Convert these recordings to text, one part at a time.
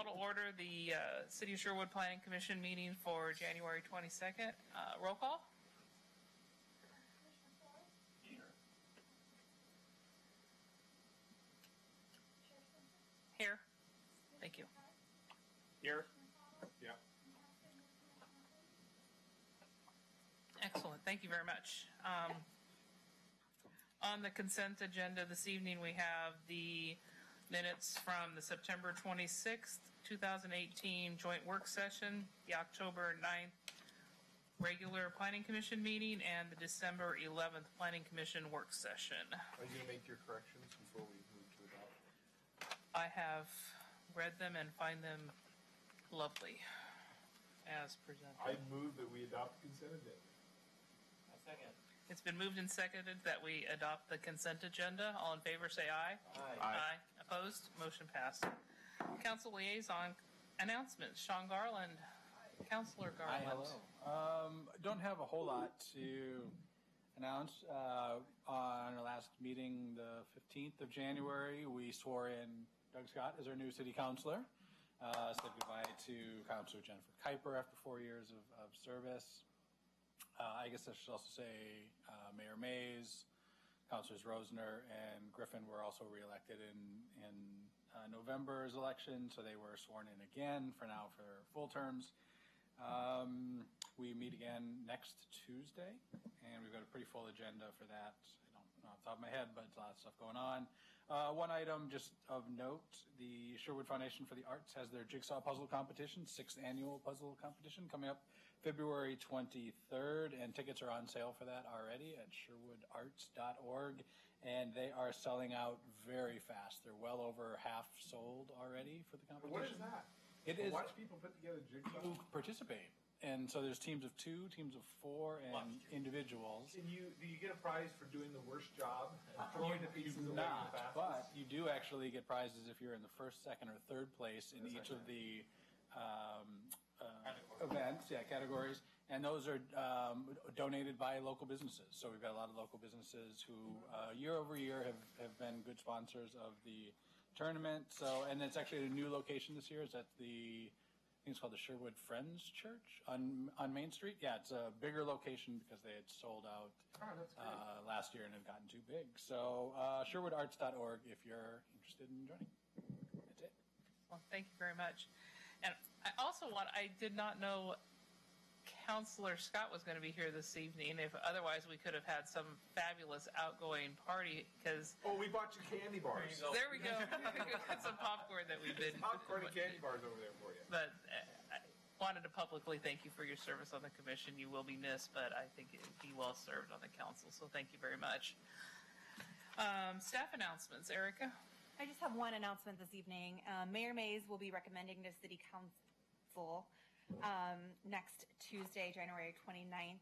call to order the City of Sherwood Planning Commission meeting for January 22nd. Roll call. Here. Thank you. Here. Yeah. Excellent. Thank you very much. On the consent agenda this evening, we have the minutes from the September 26th, 2018 joint work session, the October 9th regular Planning Commission meeting, and the December 11th Planning Commission work session. Are you going to make your corrections before we move to adopt? I have read them and find them lovely as presented. I move that we adopt the consent agenda. A second. It's been moved and seconded that we adopt the consent agenda. All in favor say aye. Aye. Aye. Opposed? Motion passed. Council liaison announcements. Sean Garland. Councilor Garland. Hi, hello. Don't have a whole lot to announce. On our last meeting, the 15th of January, we swore in Doug Scott as our new city councilor. Said goodbye to Councilor Jennifer Kuiper after 4 years of service. I guess I should also say Mayor Mays, Councilors Rosner and Griffin were also reelected in November's election, so they were sworn in again for now for full terms. We meet again next Tuesday, and we've got a pretty full agenda for that. I don't know off the top of my head, but a lot of stuff going on. One item just of note, the Sherwood Foundation for the Arts has their jigsaw puzzle competition, 6th annual puzzle competition, coming up February 23rd, and tickets are on sale for that already at sherwoodarts.org, and they are selling out very fast. They're well over half sold already for the competition. What is that? It is. Watch people put together jigsaw. You participate. And so there's teams of 2, teams of 4, and individuals. Do you get a prize for doing the worst job and throwing the pieces away Not, the fastest? but you do actually get prizes if you're in the first, second, or third place in each of the events, categories. And those are donated by local businesses. So we've got a lot of local businesses who year over year have been good sponsors of the tournament. So, and it's actually a new location this year. It's at I think it's called the Sherwood Friends Church on Main Street. Yeah, it's a bigger location because they had sold out last year and had gotten too big. So sherwoodarts.org if you're interested in joining. That's it. Well, thank you very much. And I did not know Councilor Scott was going to be here this evening. If otherwise, we could have had some fabulous outgoing party because. Oh, we bought you candy bars. There we go. We got some popcorn that we've been. Popcorn and candy bars over there for you. But I wanted to publicly thank you for your service on the commission. You will be missed, but I think you'd be well served on the council. So thank you very much. Staff announcements, Erica. I just have one announcement this evening. Mayor Mays will be recommending to City Council next Tuesday, January 29th,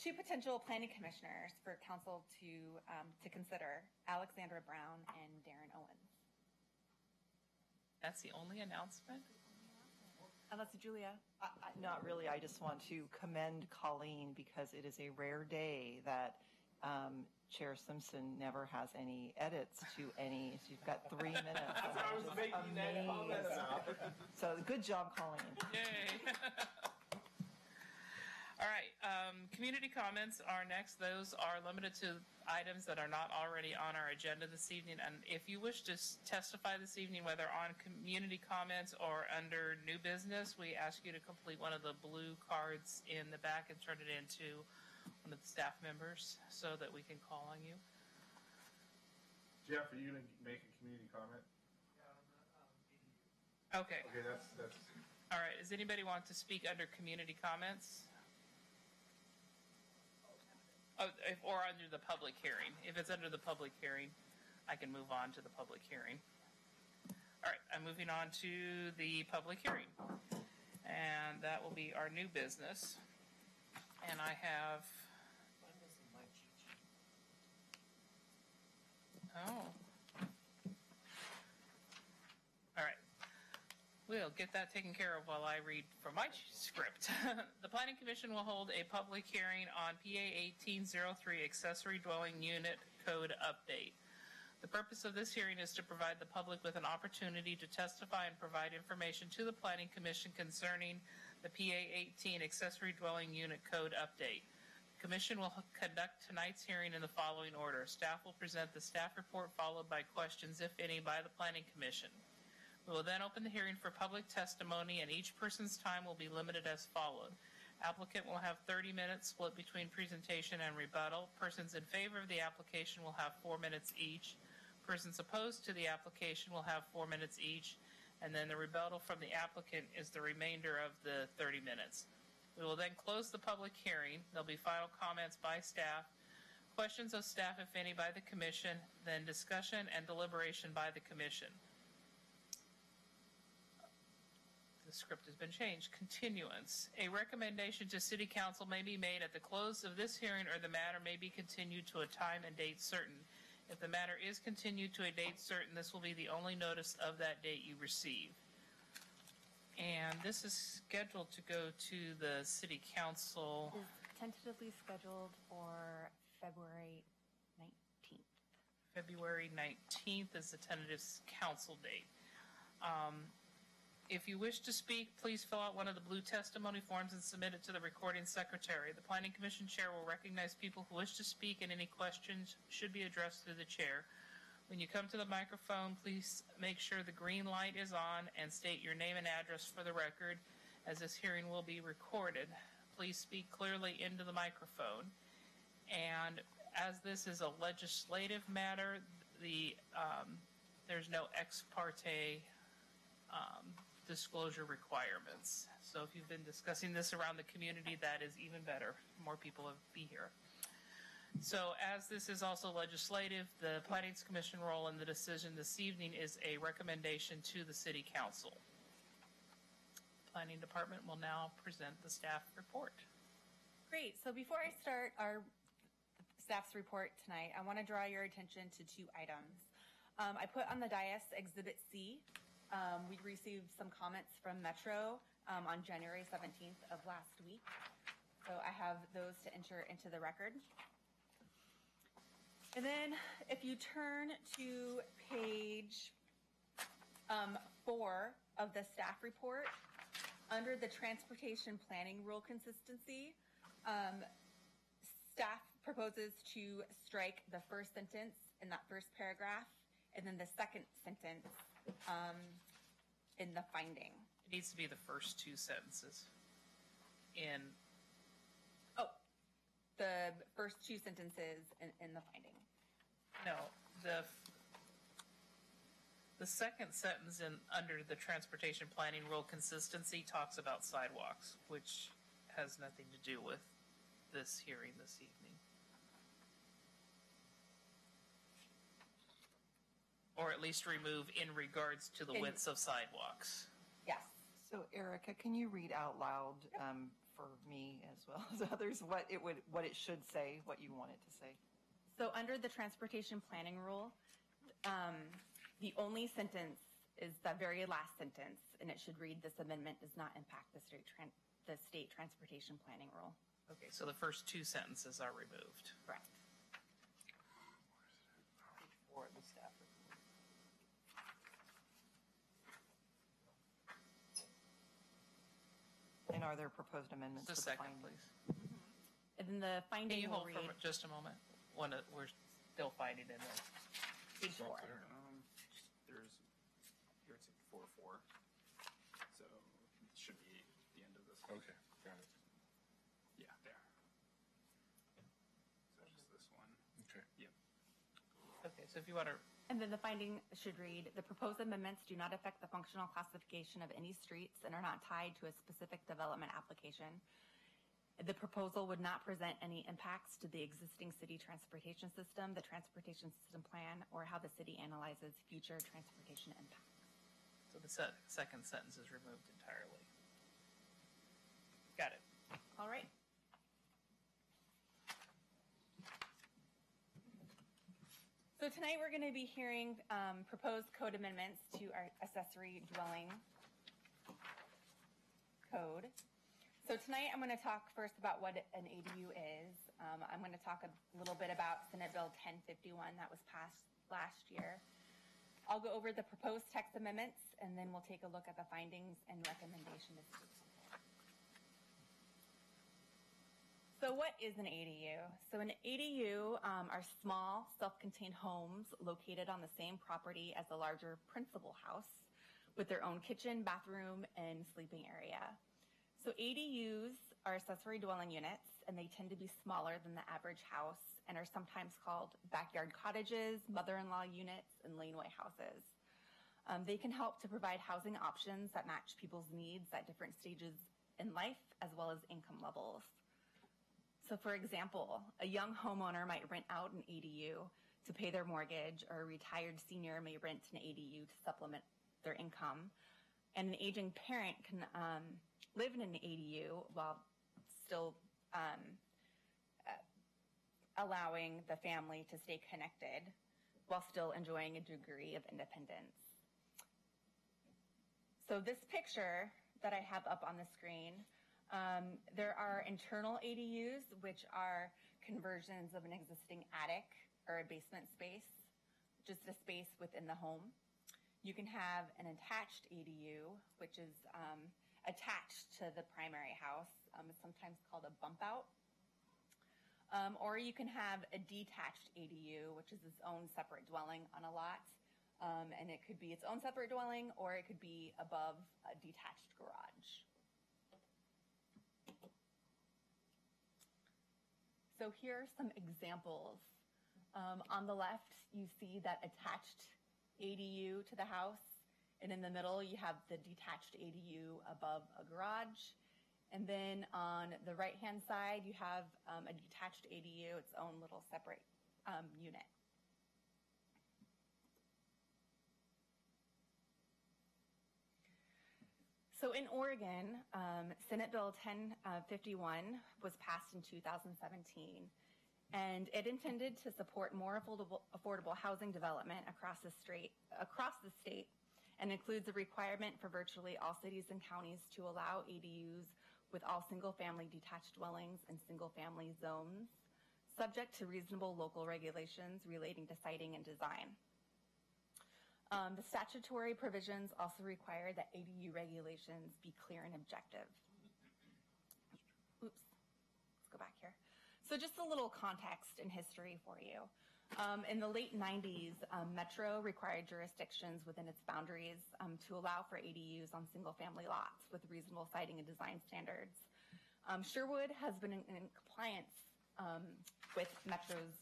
2 potential planning commissioners for council to consider, Alexandra Brown and Darren Owens. That's the only announcement? Unless Julia. Not really. I just want to commend Colleen because it is a rare day that Chair Simpson never has any edits to any. She's got 3 minutes. That's what I was making that comment about. So good job, Colleen. Yay. All right. Community comments are next. Those are limited to items that are not already on our agenda this evening. And if you wish to testify this evening, whether on community comments or under new business, we ask you to complete one of the blue cards in the back and turn it into one of the staff members so that we can call on you. Jeff, are you going to make a community comment? Okay. Okay, that's. All right. Does anybody want to speak under community comments? Or under the public hearing. If it's under the public hearing, I can move on to the public hearing. All right. I'm moving on to the public hearing. And that will be our new business. And I have. Oh. All right. We'll get that taken care of while I read from my script. The Planning Commission will hold a public hearing on PA 1803 Accessory Dwelling Unit Code Update. The The purpose of this hearing is to provide the public with an opportunity to testify and provide information to the Planning Commission concerning the PA 18 Accessory Dwelling Unit Code update. The Commission will conduct tonight's hearing in the following order. Staff will present the staff report, followed by questions, if any, by the Planning Commission. We will then open the hearing for public testimony, and each person's time will be limited as followed. Applicant will have 30 minutes split between presentation and rebuttal. Persons in favor of the application will have 4 minutes each. Persons opposed to the application will have 4 minutes each, and then the rebuttal from the applicant is the remainder of the 30 minutes. We will then close the public hearing. There'll be final comments by staff, questions of staff, if any, by the Commission, then discussion and deliberation by the Commission. The script has been changed. Continuance. A recommendation to City Council may be made at the close of this hearing, or the matter may be continued to a time and date certain. If the matter is continued to a date certain, this will be the only notice of that date you receive. And this is scheduled to go to the City Council. Is tentatively scheduled for February 19th. February 19th is the tentative council date. If you wish to speak, please fill out one of the blue testimony forms and submit it to the recording secretary. The Planning Commission chair will recognize people who wish to speak, and any questions should be addressed through the chair. When you come to the microphone, please make sure the green light is on and state your name and address for the record, as this hearing will be recorded. Please speak clearly into the microphone. And as this is a legislative matter, there's no ex parte disclosure requirements. So if you've been discussing this around the community, that is even better. More people will be here. So as this is also legislative, the Planning Commission role in the decision this evening is a recommendation to the City Council. Planning Department will now present the staff report. Great. So before I start our staff's report tonight, I want to draw your attention to 2 items. I put on the dais Exhibit C. We received some comments from Metro on January 17th of last week. So I have those to enter into the record. And then if you turn to page 4 of the staff report, under the transportation planning rule consistency, staff proposes to strike the first sentence in that first paragraph, and then the second sentence in the finding. It needs to be the first 2 sentences in. Oh, the first 2 sentences in the finding. No, the second sentence under the transportation planning rule consistency talks about sidewalks, which has nothing to do with this hearing this evening. Or at least remove in regards to the widths of sidewalks. Yes. So Erica, can you read out loud for me as well as others what it should say, what you want it to say? So under the transportation planning rule, the only sentence is that very last sentence, and it should read, "This amendment does not impact the state transportation planning rule." Okay, so the first 2 sentences are removed. Correct. Page 4 of the staff report. And are there proposed amendments Just to a the second, finding? please. And then the Can finding you will hold read for just a moment? We're still finding in there. page 4. There's, here it's 4-4, so it should be the end of this. Okay, got it. Yeah, there. So just this one. Okay. Yep. Okay, so if you want to, And then the finding should read, "The proposed amendments do not affect the functional classification of any streets and are not tied to a specific development application. The proposal would not present any impacts to the existing city transportation system, the transportation system plan, or how the city analyzes future transportation impacts." so the second sentence is removed entirely. Got it. All right. So tonight we're going to be hearing proposed code amendments to our accessory dwelling code. So tonight I'm going to talk first about what an ADU is. I'm going to talk a little bit about Senate Bill 1051 that was passed last year. I'll go over the proposed text amendments, and then we'll take a look at the findings and recommendations. So what is an ADU? So an ADU are small, self-contained homes located on the same property as the larger principal house with their own kitchen, bathroom, and sleeping area. So ADUs are accessory dwelling units, and they tend to be smaller than the average house and are sometimes called backyard cottages, mother-in-law units, and laneway houses. They can help to provide housing options that match people's needs at different stages in life, as well as income levels. So for example, a young homeowner might rent out an ADU to pay their mortgage, or a retired senior may rent an ADU to supplement their income. And an aging parent can live in an ADU while still allowing the family to stay connected while still enjoying a degree of independence. So this picture that I have up on the screen, there are internal ADUs, which are conversions of an existing attic or a basement space, just a space within the home. You can have an attached ADU, which is attached to the primary house. It's sometimes called a bump out. Or you can have a detached ADU, which is its own separate dwelling on a lot. And it could be its own separate dwelling, or it could be above a detached garage. So here are some examples. On the left, you see that attached ADU to the house, and in the middle you have the detached ADU above a garage, and then on the right hand side you have a detached ADU, its own little separate unit. So in Oregon, Senate Bill 1051 was passed in 2017. And it intended to support more affordable housing development across the state, and includes a requirement for virtually all cities and counties to allow ADUs with all single-family detached dwellings and single-family zones, subject to reasonable local regulations relating to siting and design. The statutory provisions also require that ADU regulations be clear and objective. Oops, let's go back here. So just a little context and history for you. In the late 90s, Metro required jurisdictions within its boundaries to allow for ADUs on single-family lots with reasonable siting and design standards. Sherwood has been in compliance with Metro's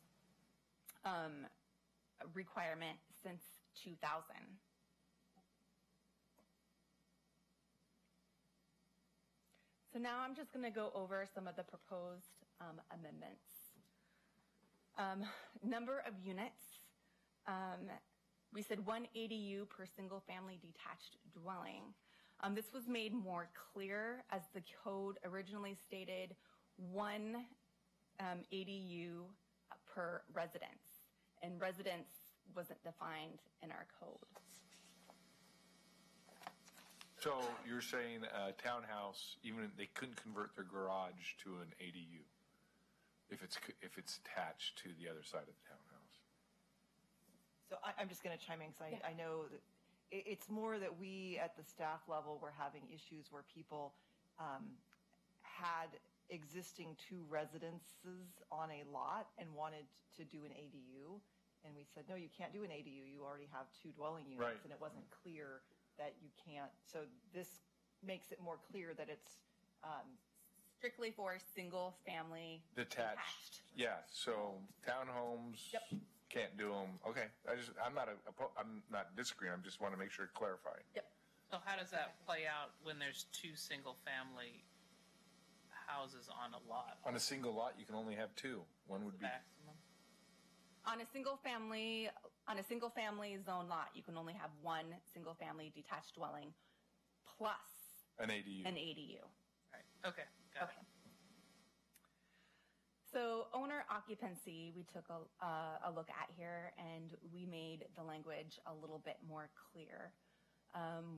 requirement since 2000. So now I'm just going to go over some of the proposed amendments. Number of units. We said one ADU per single-family detached dwelling. This was made more clear as the code originally stated one ADU per residence, and residence wasn't defined in our code. So you're saying a townhouse, even they couldn't convert their garage to an ADU if it's attached to the other side of the townhouse? So I'm just going to chime in because I know that it's more that we at the staff level were having issues where people had existing two residences on a lot and wanted to do an ADU. And we said, no, you can't do an ADU. You already have two dwelling units. Right. And it wasn't clear that you can't. So this makes it more clear that it's Strictly for single-family Detached. Yeah, so townhomes. Yep. Can't do them. Okay, I'm not disagreeing. I just want to make sure to clarify. Yep. So how does that play out when there's two single-family houses on a lot? On a single lot, you can only have two. One would be. Maximum? On a single-family zone lot, you can only have one single-family detached dwelling plus An ADU. an ADU. Right. Okay. Got it. So owner occupancy, we took a look at here, and we made the language a little bit more clear.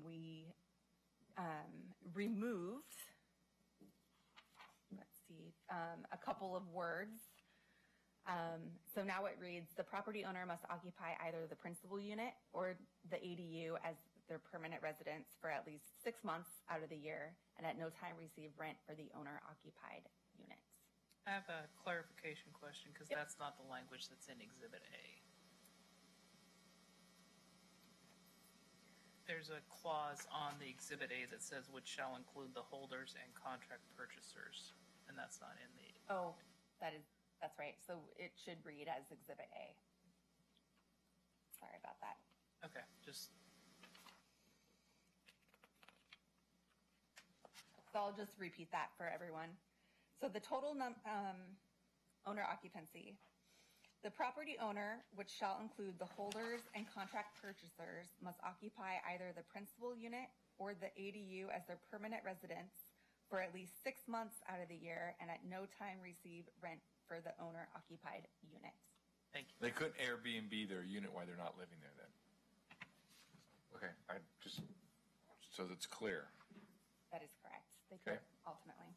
We removed a couple of words. So now it reads, the property owner must occupy either the principal unit or the ADU as their permanent residence for at least 6 months out of the year and at no time receive rent for the owner-occupied units. I have a clarification question because that's not the language that's in Exhibit A. There's a clause on the Exhibit A that says which shall include the holders and contract purchasers, and that's not in the. Oh, that's right. So it should read as Exhibit A. Sorry about that. Okay, just. So I'll just repeat that for everyone. So the total owner occupancy. The property owner, which shall include the holders and contract purchasers, must occupy either the principal unit or the ADU as their permanent residence for at least 6 months out of the year and at no time receive rent for the owner-occupied unit. Thank you. They couldn't Airbnb their unit while they're not living there then. Okay, I just, so that's clear. That is correct. They could Okay. ultimately.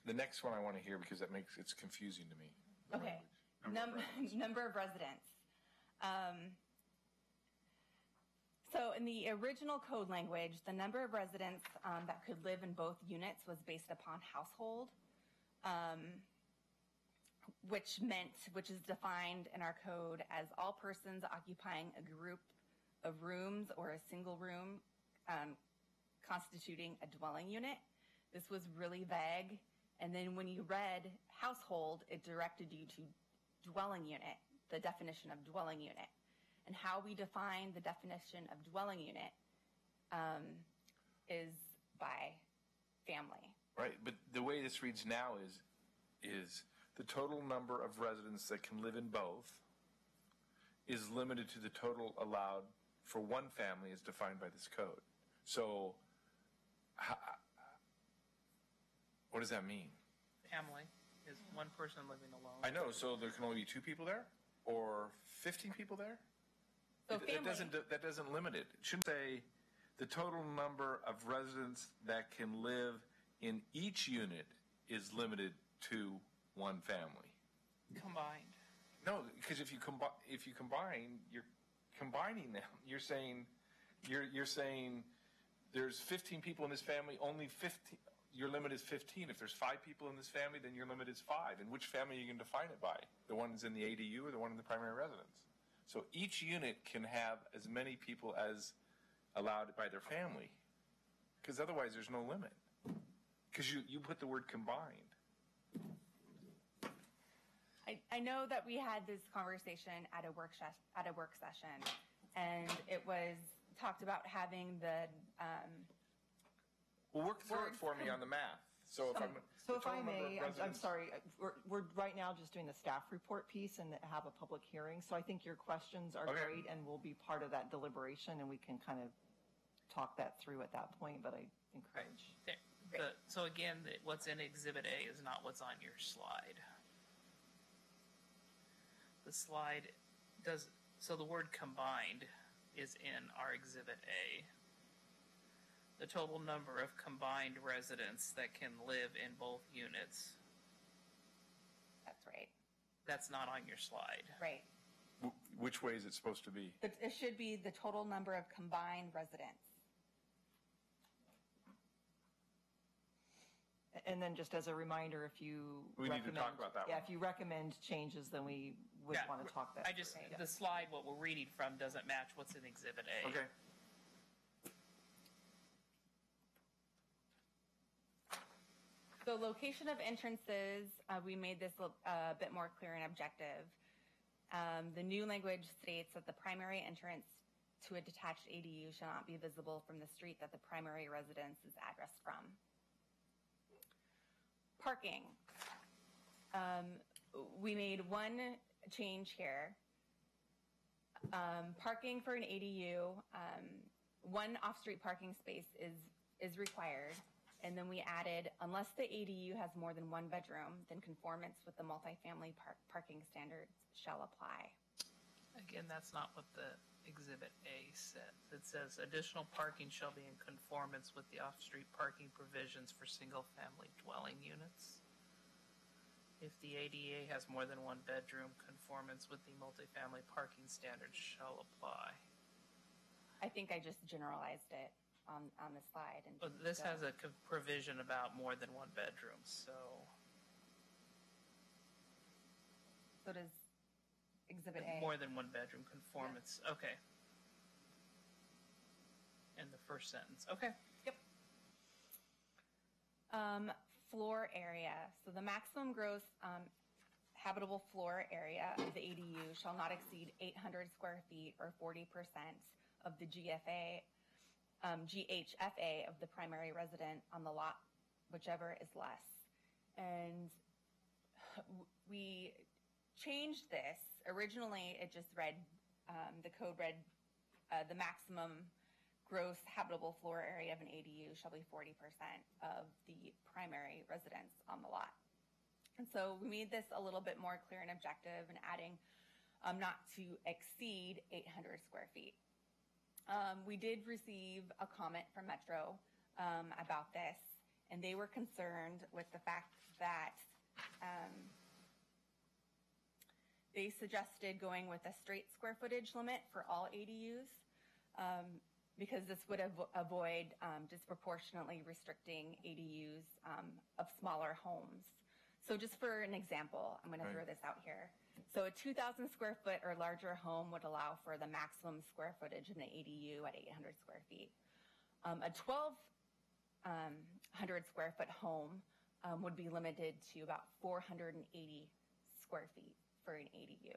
The next one I want to hear because it's confusing to me. Okay. Number of residents. So in the original code language, the number of residents that could live in both units was based upon household, which is defined in our code as all persons occupying a group of rooms or a single room constituting a dwelling unit. This was really vague. And then when you read household, it directed you to dwelling unit, the definition of dwelling unit. And how we define the definition of dwelling unit is by family. Right, but the way this reads now is the total number of residents that can live in both is limited to the total allowed for one family as defined by this code. So what does that mean? Family is one person living alone. I know, so there can only be 2 people there? Or 15 people there? So That doesn't limit it. It shouldn't say the total number of residents that can live in each unit is limited to one family. Combined. No, because if you combine, you're combining them. You're saying there's 15 people in this family, only 15. Your limit is 15. If there's 5 people in this family, then your limit is 5. And which family are you going to define it by? The ones in the ADU or the one in the primary residence? So each unit can have as many people as allowed by their family, because otherwise there's no limit. Because you put the word combined. I know that we had this conversation at a work session, and it was talked about having the. Well, work through it for me on the math. So if I may, I'm sorry, we're right now just doing the staff report piece and have a public hearing. So I think your questions are Okay. great and will be part of that deliberation, and we can kind of talk that through at that point. But I encourage. So again, what's in Exhibit A is not what's on your slide. The slide does, so the word combined is in our Exhibit A. The total number of combined residents that can live in both units, That's right. that's not on your slide. Right. which way is it supposed to be? It should be the total number of combined residents. And then just as a reminder, if you We need to talk about that Yeah, one. if you recommend changes, then we would Yeah, want to talk that. I just, through. the slide, what we're reading from doesn't match what's in Exhibit A. Okay. So location of entrances, we made this a bit more clear and objective. The new language states that the primary entrance to a detached ADU shall not be visible from the street that the primary residence is addressed from. Parking. We made one change here. Parking for an ADU, one off-street parking space is required. And then we added, unless the ADU has more than one bedroom, then conformance with the multifamily parking standards shall apply. Again, that's not what the Exhibit A said. It says additional parking shall be in conformance with the off-street parking provisions for single-family dwelling units. If the ADA has more than one bedroom, conformance with the multifamily parking standards shall apply. I think I just generalized it on the slide. And But this has a provision about more than one bedroom, so does Exhibit A. more than one bedroom conformance. Okay. In the first sentence. Okay. Yep. Floor area. So the maximum gross habitable floor area of the ADU shall not exceed 800 square feet or 40% of the GHFA of the primary resident on the lot, whichever is less. And we changed this. Originally, it just read, the code read, the maximum gross habitable floor area of an ADU shall be 40% of the primary residence on the lot. And so we made this a little bit more clear and objective and adding not to exceed 800 square feet. We did receive a comment from Metro about this, and they were concerned with the fact that they suggested going with a straight square footage limit for all ADUs because this would avoid disproportionately restricting ADUs of smaller homes. So just for an example, I'm going to throw this out here. So a 2,000 square foot or larger home would allow for the maximum square footage in the ADU at 800 square feet. A 1,200 square foot home would be limited to about 480 square feet for an ADU.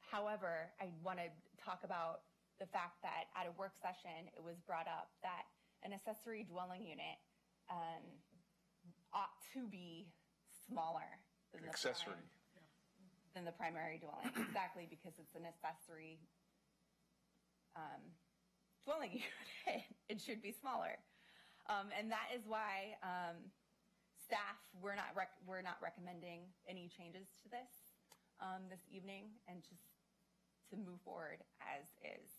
However, I want to talk about the fact that at a work session, it was brought up that an accessory dwelling unit ought to be smaller than the primary dwelling. Exactly, because it's an accessory dwelling unit. It should be smaller. And that is why staff, we're not recommending any changes to this this evening, and just to move forward as is.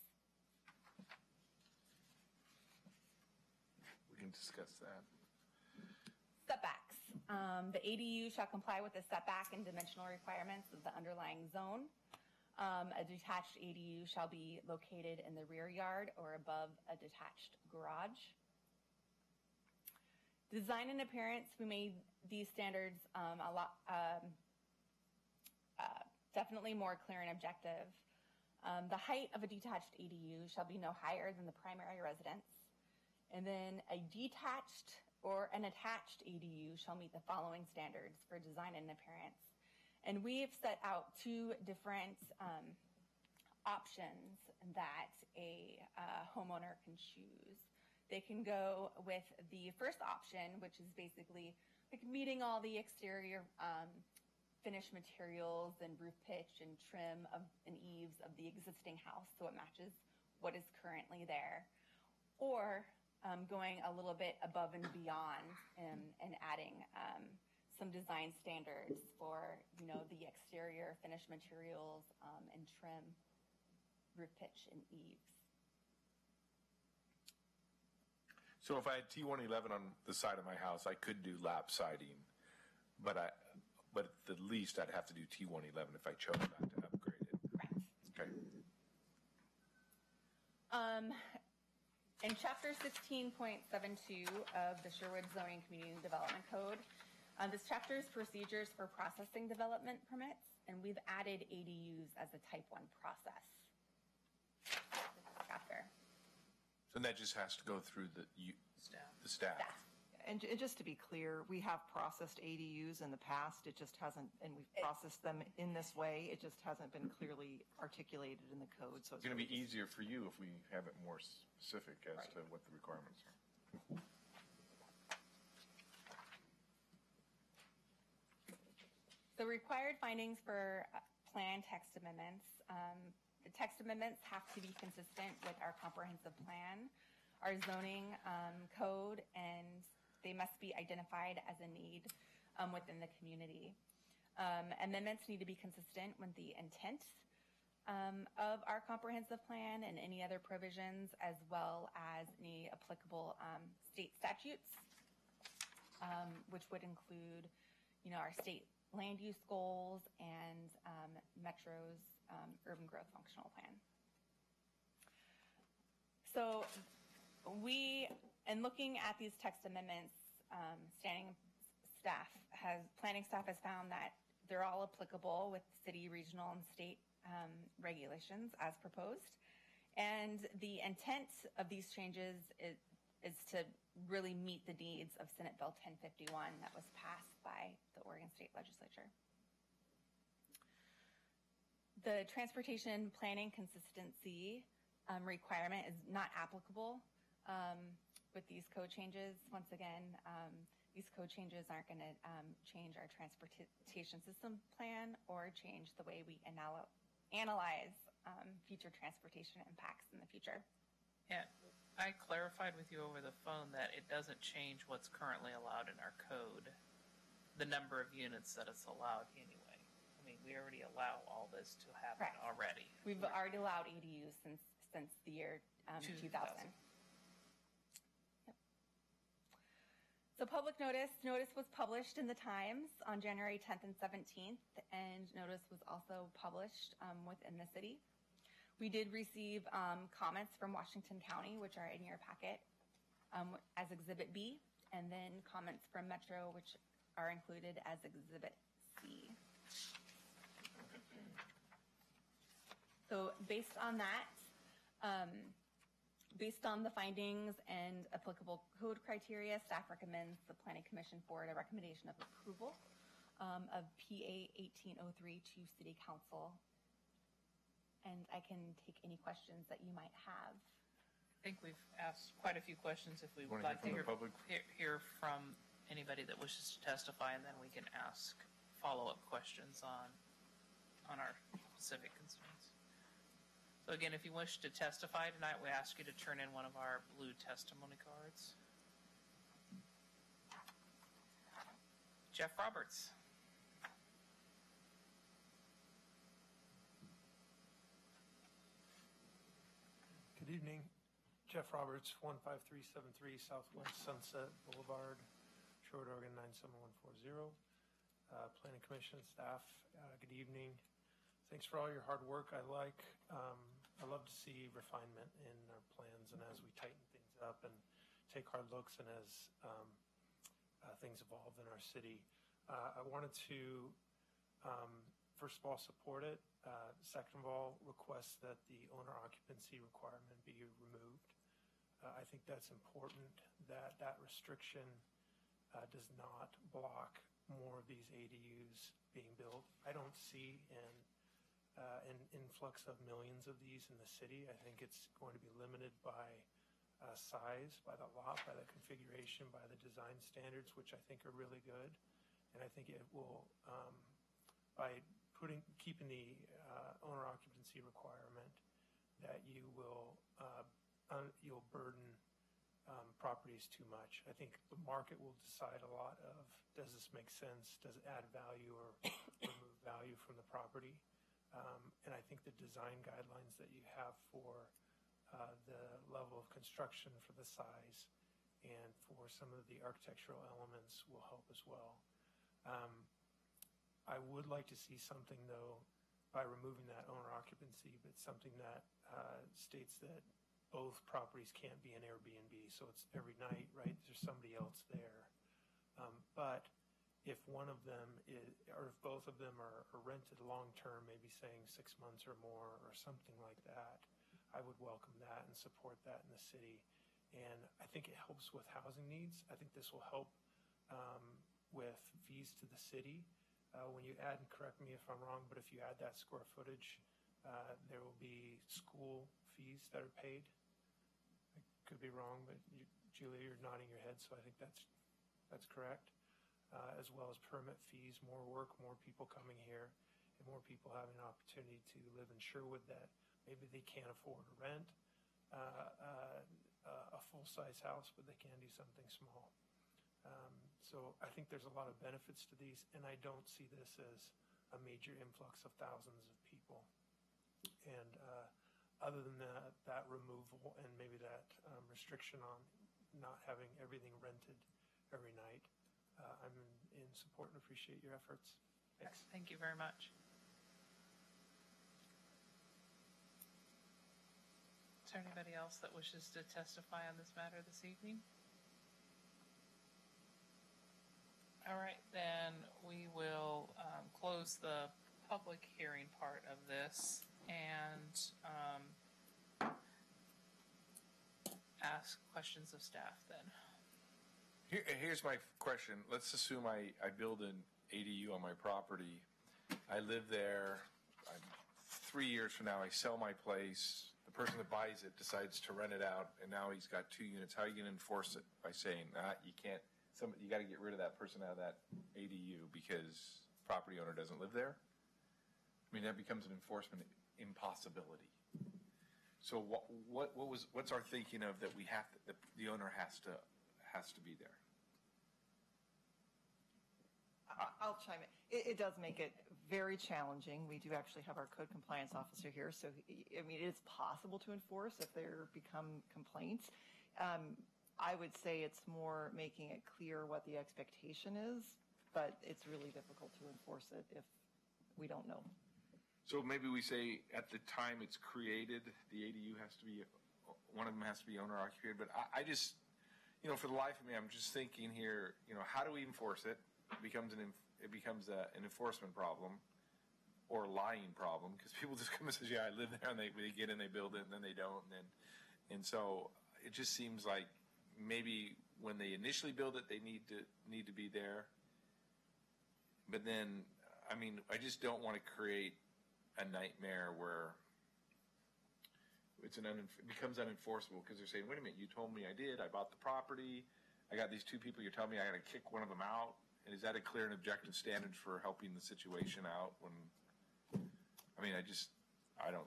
We can discuss that. Setbacks. The ADU shall comply with the setback and dimensional requirements of the underlying zone. A detached ADU shall be located in the rear yard or above a detached garage. Design and appearance, we made these standards definitely more clear and objective. The height of a detached ADU shall be no higher than the primary residence. And then a detached or an attached ADU shall meet the following standards for design and appearance. And we've set out two different options that a homeowner can choose. They can go with the first option, which is basically like meeting all the exterior finished materials and roof pitch and trim and eaves of the existing house so it matches what is currently there. Or going a little bit above and beyond and adding some design standards for, the exterior finished materials and trim, roof pitch, and eaves. So if I had T111 on the side of my house, I could do lap siding, but at the least I'd have to do T111 if I chose not to upgrade it. Correct. Okay. In Chapter 16.72 of the Sherwood Zoning Community Development Code, this chapter is procedures for processing development permits, and we've added ADUs as a Type 1 process. Chapter. So that just has to go through the staff. And just to be clear, we have processed ADUs in the past. It just hasn't, and we've processed them in this way. It just hasn't been clearly articulated in the code. So It's going to be easier for you if we have it more specific as to what the requirements are. The required findings for plan text amendments. The text amendments have to be consistent with our comprehensive plan, our zoning code, and they must be identified as a need within the community. Amendments need to be consistent with the intent of our comprehensive plan and any other provisions, as well as any applicable state statutes, which would include, our state land use goals and Metro's urban growth functional plan. So in looking at these text amendments, planning staff has found that they're all applicable with city, regional, and state regulations as proposed. And the intent of these changes is to really meet the needs of Senate Bill 1051 that was passed by the Oregon State Legislature. The transportation planning consistency requirement is not applicable with these code changes. Once again, these code changes aren't going to change our transportation system plan or change the way we analyze future transportation impacts in the future. Yeah, I clarified with you over the phone that it doesn't change what's currently allowed in our code, the number of units that it's allowed anyway. I mean, we already allow all this to happen Correct. already. We've already allowed ADUs since the year 2000. Yep. So public notice was published in the Times on January 10th and 17th, and notice was also published within the city. We did receive comments from Washington County, which are in your packet as Exhibit B, and then comments from Metro, which are included as Exhibit C. So based on that, based on the findings and applicable code criteria, staff recommends the Planning Commission forward a recommendation of approval of PA 1803 to City Council. And I can take any questions that you might have. I think we've asked quite a few questions. If we would Wanna like to hear from the public? hear from anybody that wishes to testify, and then we can ask follow-up questions on our specific concerns. So again, if you wish to testify tonight, we ask you to turn in one of our blue testimony cards. Jeff Roberts. Good evening. Jeff Roberts, 15373 Southwest Sunset Boulevard, Sherwood, Oregon 97140. Planning Commission staff, good evening. Thanks for all your hard work. I love to see refinement in our plans and as we tighten things up and take hard looks and as things evolve in our city. I wanted to, first of all, support it. Second of all, request that the owner occupancy requirement be removed. I think that's important that that restriction does not block more of these ADUs being built. I don't see an influx of millions of these in the city. I think it's going to be limited by size, by the lot, by the configuration, by the design standards, which I think are really good. And I think it will, by keeping the owner occupancy requirement, that you'll burden properties too much. I think the market will decide a lot of, does this make sense? Does it add value or remove value from the property? And I think the design guidelines that you have for the level of construction, for the size, and for some of the architectural elements will help as well. I would like to see something, though, by removing that owner occupancy, but something that states that both properties can't be an Airbnb. So it's every night, right? There's somebody else there. But if one of them is, or if both of them are rented long-term, maybe saying 6 months or more or something like that, I would welcome that and support that in the city. And I think it helps with housing needs. I think this will help with fees to the city. When you add, and correct me if I'm wrong, but if you add that square footage, there will be school fees that are paid. I could be wrong, but Julia, you're nodding your head, so I think that's correct. As well as permit fees, more work, more people coming here, and more people having an opportunity to live in Sherwood that maybe they can't afford to rent a full-size house, but they can do something small. So I think there's a lot of benefits to these, and I don't see this as a major influx of thousands of people. And other than that removal and maybe that restriction on not having everything rented every night, I'm in support and appreciate your efforts. Thanks. Thank you very much. Is there anybody else that wishes to testify on this matter this evening? All right, then we will close the public hearing part of this and ask questions of staff then. Here's my question. Let's assume I build an ADU on my property. I live there. 3 years from now, I sell my place. The person that buys it decides to rent it out, and now he's got 2 units. How are you going to enforce it? By saying, you can't. You got to get rid of that person out of that ADU because property owner doesn't live there. I mean, that becomes an enforcement impossibility. So what's our thinking of that? We have to, the owner has to be there. I'll chime in. It does make it very challenging. We do actually have our code compliance officer here, so I mean, it is possible to enforce if there become complaints. I would say it's more making it clear what the expectation is, but it's really difficult to enforce it if we don't know. So maybe we say at the time it's created, the ADU has to be, one of them has to be owner occupied. But I just, for the life of me, I'm just thinking here, how do we enforce it? It becomes an enforcement problem or a lying problem because people just come and say, yeah, I live there, and they get in, they build it, and then they don't. And so it just seems like maybe when they initially build it, they need to be there. But then, I mean, I just don't want to create a nightmare where it becomes unenforceable because they're saying, wait a minute, you told me I did. I bought the property. I got these 2 people. You're telling me I got to kick one of them out. And is that a clear and objective standard for helping the situation out? When, I mean, I don't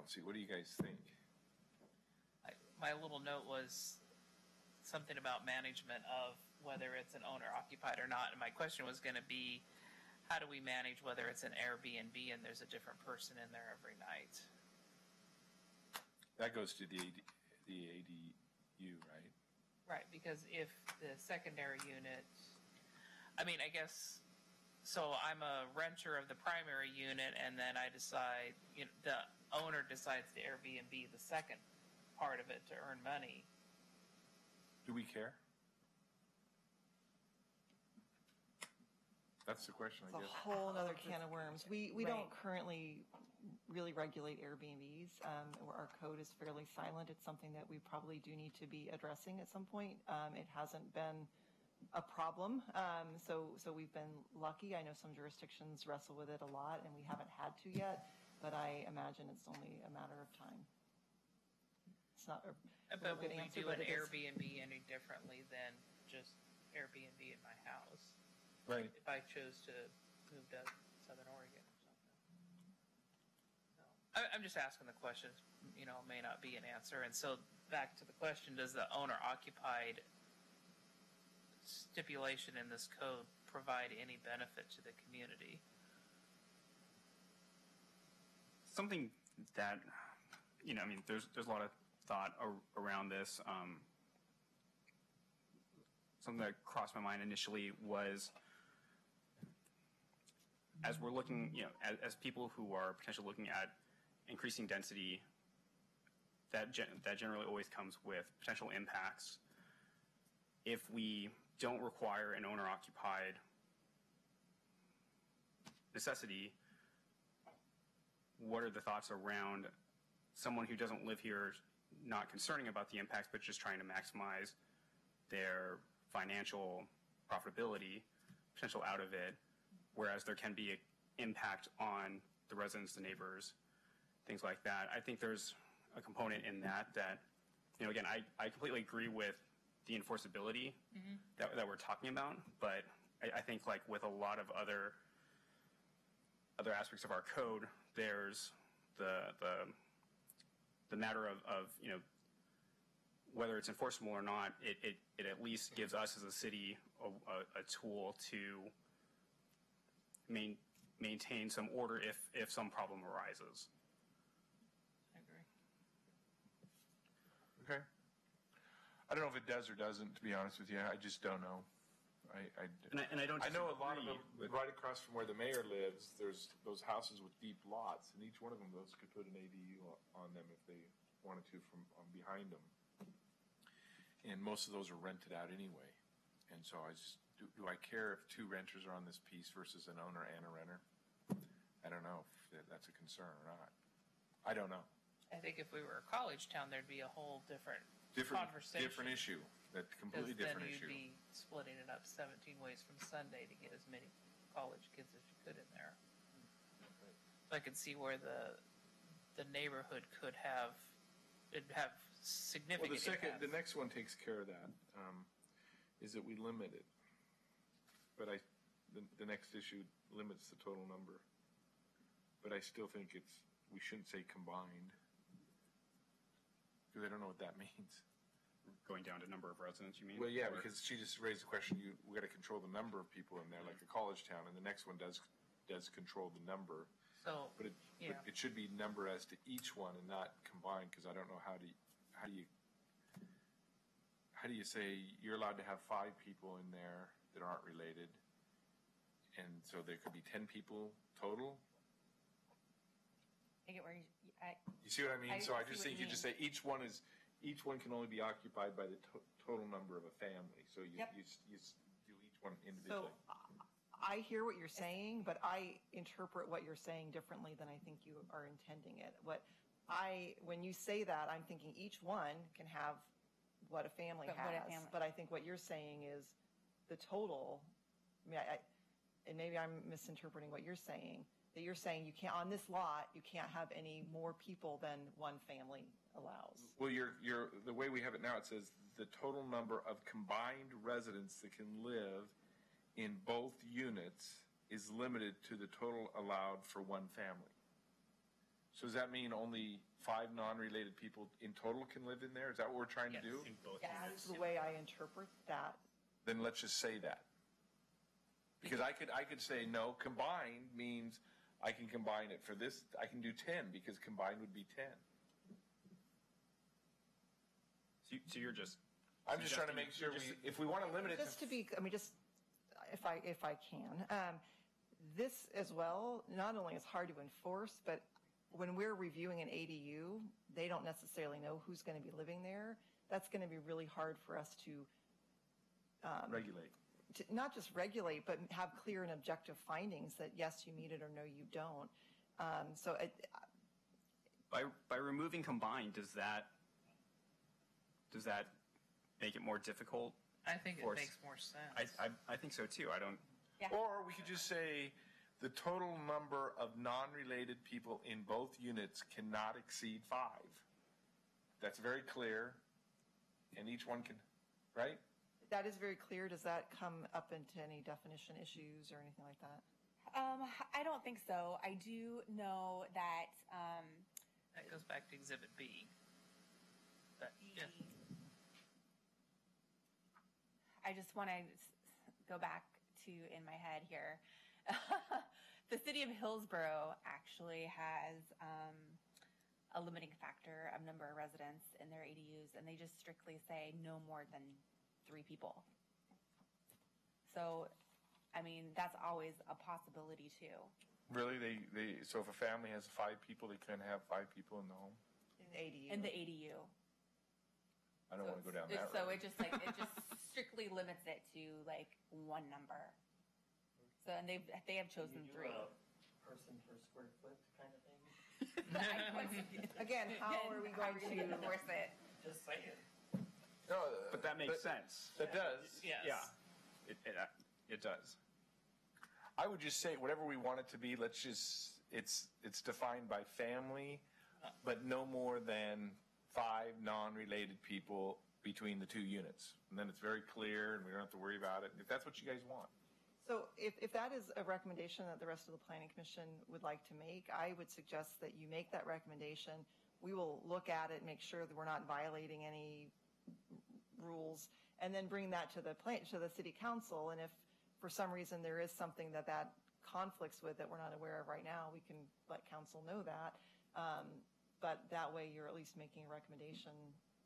see. What do you guys think? My little note was something about management of whether it's an owner occupied or not. And my question was going to be, how do we manage whether it's an Airbnb and there's a different person in there every night? That goes to the ADU, right? Right, because if the secondary unit, I mean, I guess, so I'm a renter of the primary unit and then I decide, the owner decides to Airbnb the second part of it to earn money. Do we care? That's the question, I It's guess. a whole other can of worms. We Right. don't currently really regulate Airbnbs. Our code is fairly silent. It's something that we probably do need to be addressing at some point. It hasn't been a problem, so we've been lucky. I know some jurisdictions wrestle with it a lot, and we haven't had to yet, but I imagine it's only a matter of time. It's not a But good would we answer, do but an it is. Airbnb any differently than just Airbnb in my house? Right. If I chose to move to Southern Oregon or something. So, I'm just asking the question, may not be an answer. And so back to the question, does the owner occupied stipulation in this code provide any benefit to the community? Something that, I mean, there's a lot of thought around this. Something that crossed my mind initially was, as we're looking, as people who are potentially looking at increasing density, that generally always comes with potential impacts. If we don't require an owner-occupied necessity, what are the thoughts around someone who doesn't live here not concerning about the impacts, but just trying to maximize their financial profitability, potential out of it, whereas there can be an impact on the residents, the neighbors, things like that. I think there's a component in that, again, I completely agree with the enforceability that we're talking about, but I think like with a lot of other aspects of our code, there's the matter of whether it's enforceable or not, it at least gives us as a city a tool to maintain some order if some problem arises. I don't know if it does or doesn't, to be honest with you. I just don't know. And I don't. I know a lot of them, disagree with- right across from where the mayor lives, there's those houses with deep lots, and each one of them, those could put an ADU on them if they wanted to from behind them. And most of those are rented out anyway. And so I just, do I care if two renters are on this piece versus an owner and a renter? I don't know if that's a concern or not. I don't know. I think if we were a college town, there'd be a whole different conversation. Different issue. That completely different Because issue. then you'd be splitting it up 17 ways from Sunday to get as many college kids as you could in there. I could see where the neighborhood could have, it'd have Well, significant the next one takes care of that, is that we limit it. But the next issue limits the total number. But I still think we shouldn't say combined. Because I don't know what that means. Going down to number of residents, you mean? Well, yeah, Or- because she just raised the question, we got to control the number of people in there, like a college town, and the next one does control the number. So, But yeah. it should be number as to each one and not combined, because I don't know how do you say you're allowed to have 5 people in there that aren't related, and so there could be 10 people total? I get where You see what I mean? I So I see just what think you you just say each one can only be occupied by the total number of a family. So you Yep. do each one So individually. I hear what you're saying, but I interpret what you're saying differently than I think you are intending it. When you say that, I'm thinking each one can have what a family But has. what a family- But I think what you're saying is the total, I mean, and maybe I'm misinterpreting what you're saying, that you're saying you can't, on this lot, you can't have any more people than one family allows. Well, the way we have it now, it says the total number of combined residents that can live in both units is limited to the total allowed for one family. So does that mean only 5 non-related people in total can live in there? Is that what we're trying to do? In both Yes. That units. is the way I interpret that. Then let's just say that. Because I could say, no, combined means I can combine it for this, I can do 10, because combined would be 10. So you're just. I'm just trying to make sure if we want to limit it Just to. to be, I mean, just, if I can, this as well, not only is hard to enforce, but when we're reviewing an ADU, they don't necessarily know who's going to be living there. That's going to be really hard for us to Regulate. not just regulate, but have clear and objective findings that yes, you meet it or no, you don't. By removing combined, does that make it more difficult? I think it Force. makes more sense. I think so too. I don't. Yeah. Or we could just say the total number of non-related people in both units cannot exceed 5. That's very clear, and each one can, right? That is very clear. Does that come up into any definition issues or anything like that? I don't think so. I do know that That goes back to Exhibit B. But, yeah. I just want to go back to in my head here. The city of Hillsborough actually has a limiting factor of number of residents in their ADUs, and they just strictly say no more than 3 people. So, I mean, that's always a possibility too. Really? So if a family has 5 people, they can't have 5 people in the home? In the ADU? In the ADU. I don't want to go down that So road. it just strictly limits it to like one number. So, and they have chosen You do 3. a person per square foot kind of thing? Again, how are we going to enforce it? Just saying. No, But that makes sense. That does. Yes. Yeah. It does. I would just say whatever we want it to be, let's just, it's defined by family, but no more than 5 non-related people between the 2 units. And then it's very clear and we don't have to worry about it, if that's what you guys want. So if that is a recommendation that the rest of the Planning Commission would like to make, I would suggest that you make that recommendation. We will look at it, make sure that we're not violating any rules, and then bring that to the city council. And if for some reason there is something that conflicts with that we're not aware of right now, we can let council know that. But that way you're at least making a recommendation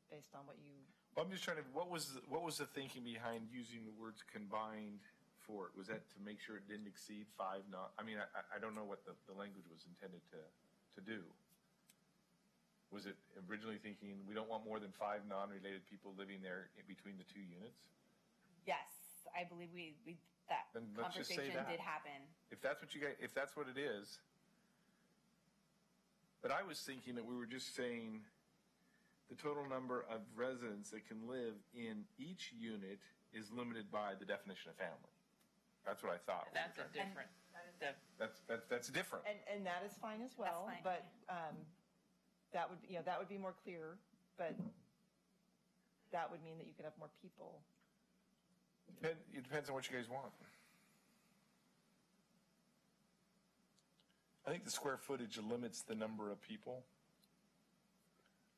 based on what you. I'm just trying to, what was the thinking behind using the words combined for it? Was that to make sure it didn't exceed 5 I don't know what the language was intended to do. Was it originally thinking we don't want more than 5 non-related people living there in between the 2 units? Yes, I believe that Then let's just say conversation that. did happen. If that's what it is, but I was thinking that we were just saying the total number of residents that can live in each unit is limited by the definition of family. That's what I thought. That's a different. That's different. And that is fine as well. That's fine. But that would be more clear. But that would mean that you could have more people. It depends on what you guys want. I think the square footage limits the number of people.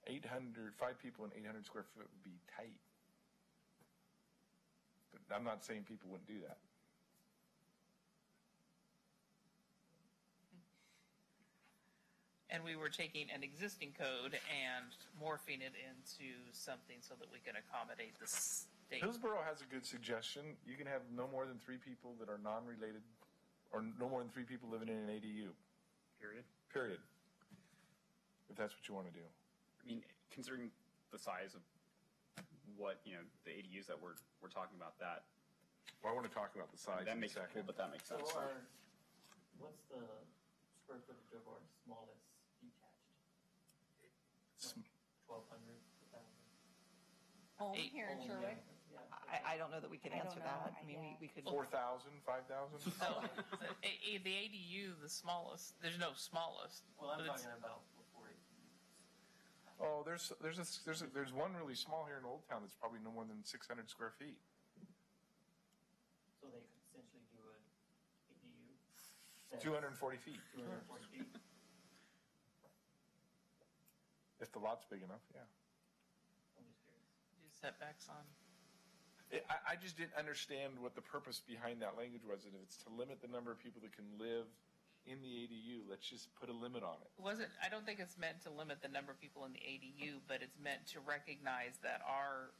5 people in 800 square foot would be tight. But I'm not saying people wouldn't do that. And we were taking an existing code and morphing it into something so that we can accommodate the state. Hillsborough has a good suggestion. You can have no more than 3 people that are non-related, or no more than 3 people living in an ADU. Period. If that's what you want to do. I mean, considering the size of what, the ADUs that we're talking about, that Well, I want to talk about the size that in a makes second. but that makes So sense. what's the square footage of our smallest detached? Sm- 1,200, 1,000? Home Eight here in Oh, Sherwood. yeah. I don't know that we could I don't answer know. that. I mean, we could. 4,000, 5,000? So, the ADU, the smallest, there's no smallest. Well, I'm but it's- talking about before it. Oh, there's one really small here in Old Town that's probably no more than 600 square feet. So they could essentially do an ADU. that's 240 feet. 240 feet. If the lot's big enough, yeah. I'm just curious. Do setbacks on. I just didn't understand what the purpose behind that language was. And if it's to limit the number of people that can live in the ADU, let's just put a limit on it. I don't think it's meant to limit the number of people in the ADU, but it's meant to recognize that our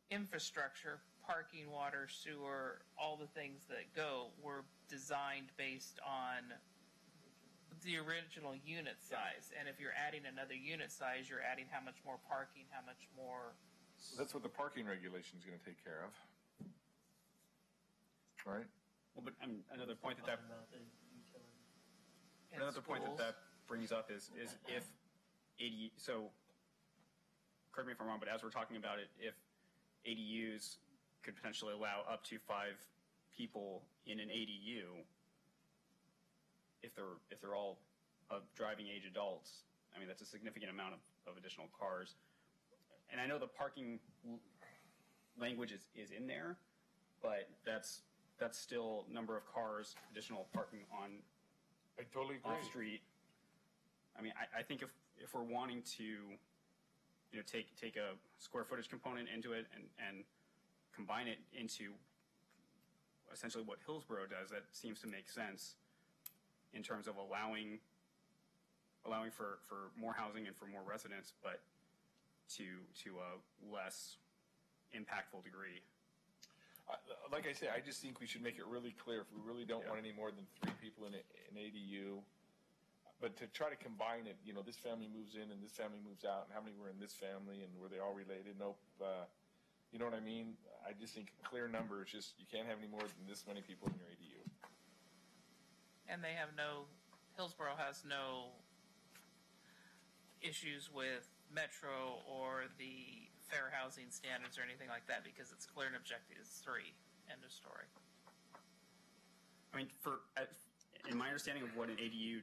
infrastructure, parking, water, sewer, all the things that go, were designed based on the original unit size. And if you're adding another unit size, you're adding how much more parking, how much more. That's what the parking regulation is going to take care of. Right? Well, but another point that Talking about the utility. And another point schools. that brings up is if so correct me if I'm wrong, but as we're talking about it, if ADUs could potentially allow up to 5 people in an ADU, if they're all of driving age adults, I mean, that's a significant amount of additional cars. And I know the parking language is in there, but that's still number of cars, additional parking on I totally agree. off street. I mean, I think if we're wanting to, take a square footage component into it and combine it into essentially what Hillsborough does, that seems to make sense in terms of allowing for more housing and for more residents, but to a less impactful degree. Like I say, I just think we should make it really clear if we really don't want any more than 3 people in an ADU. But to try to combine it, this family moves in and this family moves out, and how many were in this family and were they all related? Nope. You know what I mean? I just think clear numbers, just you can't have any more than this many people in your ADU. And Hillsborough has no issues with Metro or the fair housing standards or anything like that, because it's clear and objective. It's 3. End of story. I mean, in my understanding of what an ADU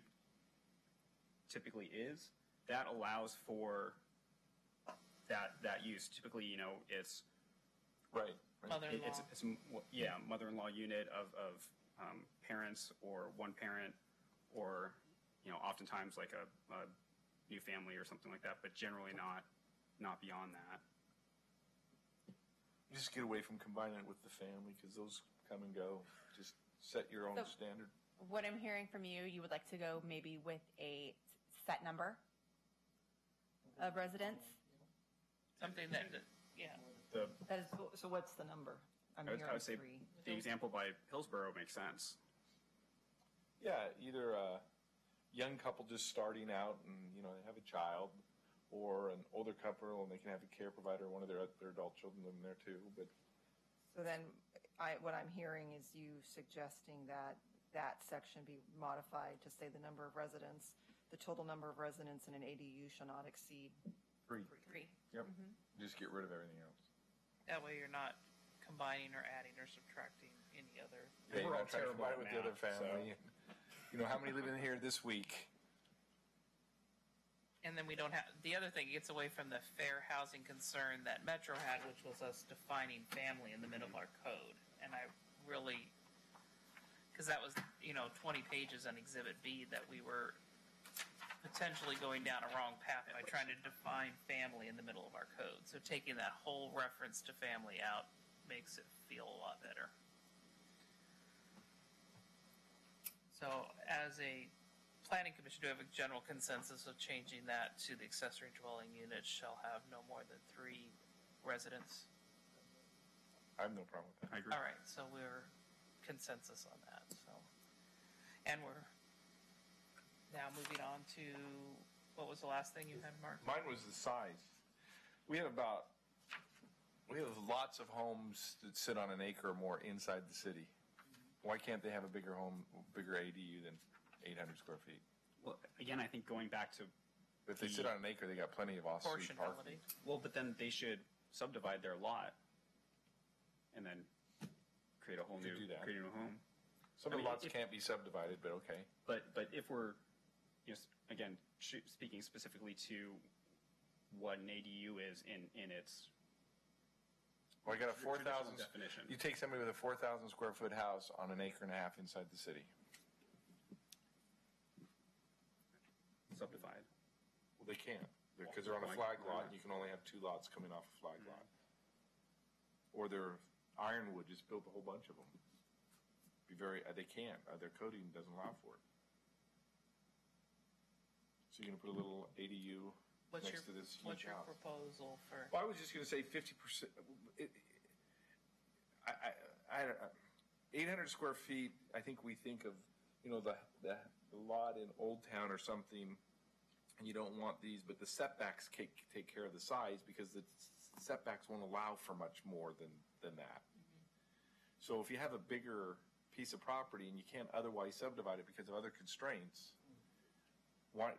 typically is, that allows for that use. Typically, it's Right. Mother-in-law. it's mother-in-law unit of parents or one parent, or oftentimes like a new family or something like that, but generally not beyond that. Just get away from combining it with the family, because those come and go. Just set your own So- standard. What I'm hearing from you, you would like to go maybe with a set number of residents? Something that Yeah. The, That is, so what's the number? I'm I hearing would say 3. the example by Hillsborough makes sense. Yeah, either a young couple just starting out and, they have a child, or an older couple and they can have a care provider, one of their adult children living there too, but. So then, what I'm hearing is you suggesting that that section be modified to say the number of residents, the total number of residents in an ADU shall not exceed 3. 3. Yep. Just get rid of everything else. That way you're not combining or adding or subtracting any other. Yeah, We're you're all not trying to terrible combine at with the other math, family. How many live in here this week? And then we don't have, the other thing, it gets away from the fair housing concern that Metro had, which was us defining family in the middle of our code. And I really, because that was, 20 pages on Exhibit B that we were potentially going down a wrong path by trying to define family in the middle of our code. So taking that whole reference to family out makes it feel a lot better. So as a planning commission, do we have a general consensus of changing that to the accessory dwelling unit shall have no more than 3 residents? I have no problem with that. I agree. All right, so we're consensus on that, so. And we're now moving on to, what was the last thing you had, Mark? Mine was the size. We have lots of homes that sit on an acre or more inside the city. Why can't they have a bigger ADU than 800 square feet? Well, again, I think going back to, If they sit on an acre, they got plenty of off-street parking. Proportionality. but then they should subdivide their lot and then create a whole You new, could do that. create a new home. Some I of the mean, lots if- can't be subdivided, but okay. But if we're, again, speaking specifically to what an ADU is in its Well, I got a traditional 4,000, definition. you take somebody with a 4,000 square foot house on an acre and a half inside the city. Subdivide. Well, they can't, because they're on a Why- flag why lot, not? and you can only have 2 lots coming off a flag lot. Or they're Ironwood, just built a whole bunch of them. They can't, their coding doesn't allow for it. So you're gonna put a little ADU What's next to this What's huge your house. proposal for? Well, I was just gonna say 50%, 800 square feet, I think we think of, the lot in Old Town or something, and you don't want these, but the setbacks take care of the size, because the setbacks won't allow for much more than that. So if you have a bigger piece of property and you can't otherwise subdivide it because of other constraints,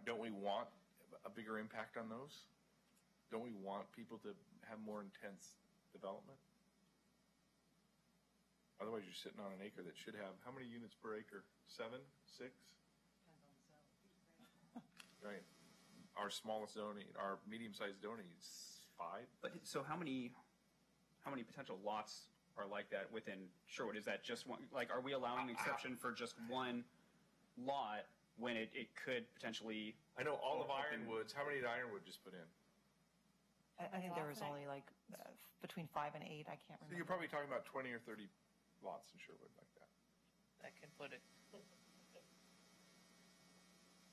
don't we want a bigger impact on those? Don't we want people to have more intense development? Otherwise, you're sitting on an acre that should have, how many units per acre? 7, 6? Right. Our smallest zoning, our medium-sized zoning is 5. But so how many potential lots are like that within Sherwood? Is that just one? Like, are we allowing an exception for just one lot when it could potentially? I know all of Ironwoods. How many did Ironwood just put in? I think there was only like between 5 and 8, I can't So remember. you're probably talking about 20 or 30 lots in Sherwood like that. That can put it.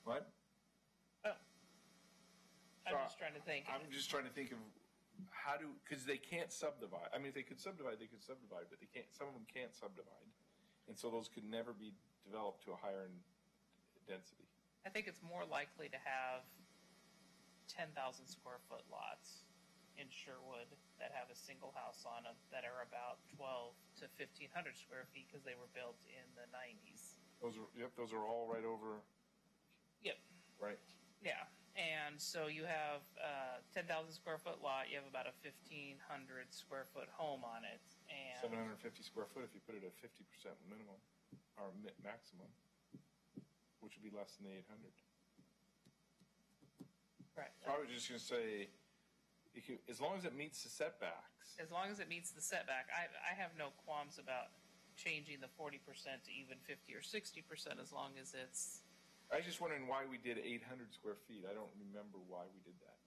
What? Oh. I'm So, just trying to think. I'm just trying to think of because they can't subdivide. I mean, if they could subdivide, but they can't. Some of them can't subdivide, and so those could never be developed to a higher density. I think it's more likely to have 10,000 square foot lots in Sherwood that have a single house on them that are about 12 to 1,500 square feet because they were built in the 90s. Those are all right over. Yep. Right. Yeah. And so you have 10,000 square foot lot, you have about a 1,500 square foot home on it. And 750 square foot if you put it at 50% minimum or maximum, which would be less than the 800. right. So I was just going to say, as long as it meets the setbacks. As long as it meets the setback, I have no qualms about changing the 40% to even 50 or 60% as long as it's. I was just wondering why we did 800 square feet. I don't remember why we did that.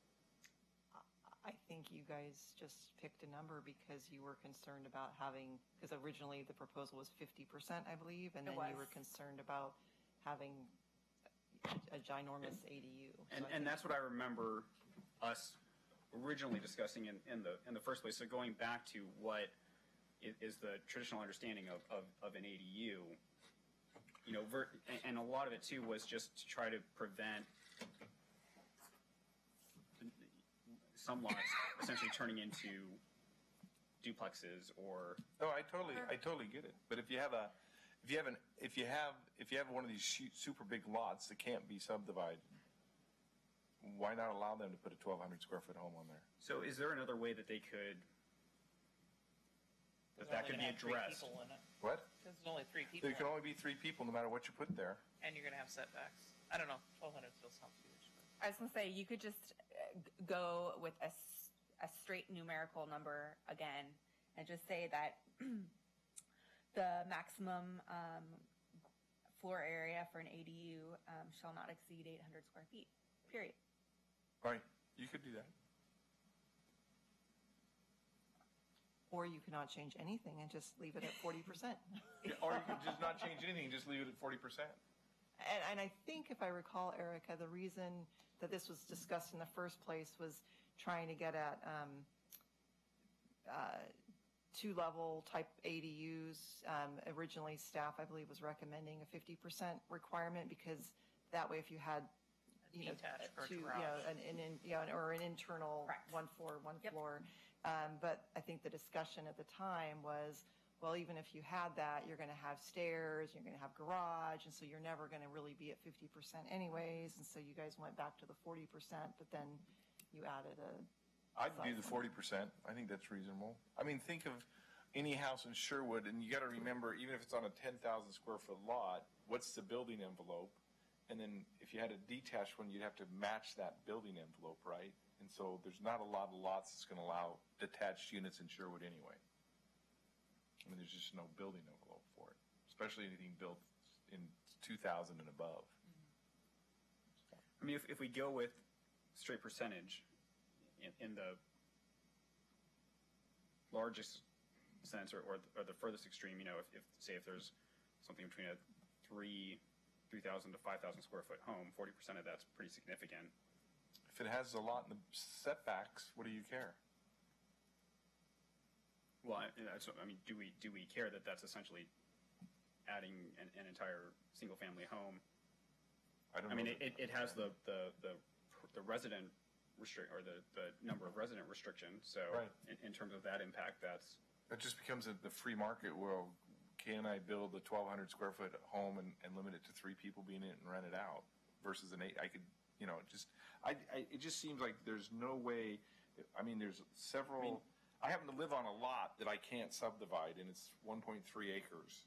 I think you guys just picked a number because you were concerned about because originally the proposal was 50%, I believe, and then you were concerned about having a ginormous ADU. So And that's what I remember us originally discussing in the first place. So going back to what is the traditional understanding of an ADU, you know, and a lot of it too was just to try to prevent some lots essentially turning into duplexes or. No, I totally get it. But if you have one of these super big lots that can't be subdivided, why not allow them to put a 1,200 square foot home on there? So is there another way that they could, that could be addressed? What? Because there's only 3 people. There can only be 3 people no matter what you put there. And you're going to have setbacks. I don't know, 1,200 still sounds huge. I was going to say, you could just go with a straight numerical number again and just say that the maximum floor area for an ADU shall not exceed 800 square feet, period. Right. You could do that. Or you cannot change anything and just leave it at 40%. Or you could just not change anything, just leave it at 40%. And I think, if I recall, Erica, the reason that this was discussed in the first place was trying to get at 2-level type ADUs. Originally, staff, I believe, was recommending a 50% requirement because that way, if you had, you know, Detached or two, you garage. know, or an internal Correct. one floor. But I think the discussion at the time was, well, even if you had that, you're going to have stairs, you're going to have garage, and so you're never going to really be at 50% anyways. And so you guys went back to the 40%, but then you added a. I'd do the 40%. I think that's reasonable. I mean, think of any house in Sherwood, and you got to remember, even if it's on a 10,000 square foot lot, what's the building envelope? And then if you had a detached one, you'd have to match that building envelope, right? And so there's not a lot of lots that's going to allow detached units in Sherwood anyway. I mean, there's just no building envelope for it, especially anything built in 2000 and above. I mean, if we go with straight percentage in the largest sense or the furthest extreme, you know, if there's something between a 3,000 to 5,000 square foot home, 40% of that's pretty significant. If it has a lot in the setbacks, what do you care? Well, I mean, do we care that that's essentially adding an entire single family home? I don't I mean, know. it has the resident or the number of resident restrictions. So Right. in terms of that impact, that's. It just becomes the free market world. Can I build a 1,200 square foot home and limit it to 3 people being in it and rent it out versus an 8? I could, you know, it just seems like there's no way. I mean, there's several. I happen to live on a lot that I can't subdivide, and it's 1.3 acres.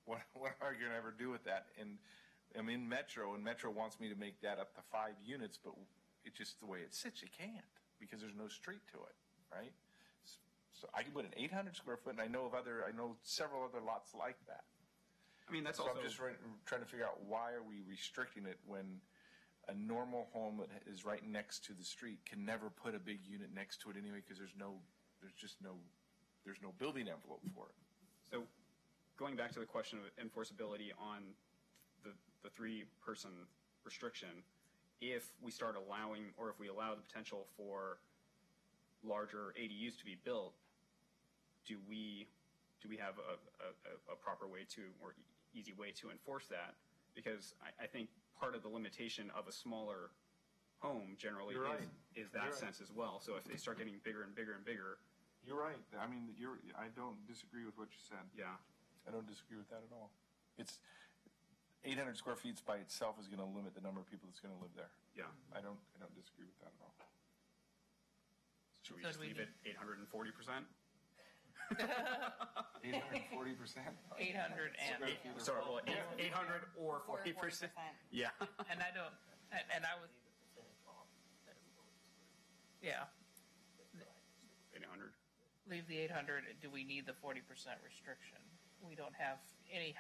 What am I going to ever do with that? And I'm in Metro, and Metro wants me to make that up to 5 units, but it's just the way it sits. You can't because there's no street to it, right? So I can put an 800 square foot, and I know several other lots like that. I mean, that's so also. I'm just trying to figure out, why are we restricting it when a normal home that is right next to the street can never put a big unit next to it anyway, because there's no building envelope for it. So going back to the question of enforceability on the 3-person restriction, if we start allowing, or if we allow the potential for larger ADUs to be built, do we have a proper way to, or easy way to enforce that? Because I think part of the limitation of a smaller home generally is that sense as well. So if they start getting bigger and bigger and bigger. You're right. I mean, I don't disagree with what you said. Yeah. I don't disagree with that at all. It's 800 square feet by itself is going to limit the number of people that's going to live there. Yeah. I don't disagree with that at all. Should we just leave it 840%? 840%? 800 and. Sorry, well, 800 or 40%. Yeah. And I don't, and I was, yeah, 800. leave the 800. Do we need the 40% restriction? We don't have any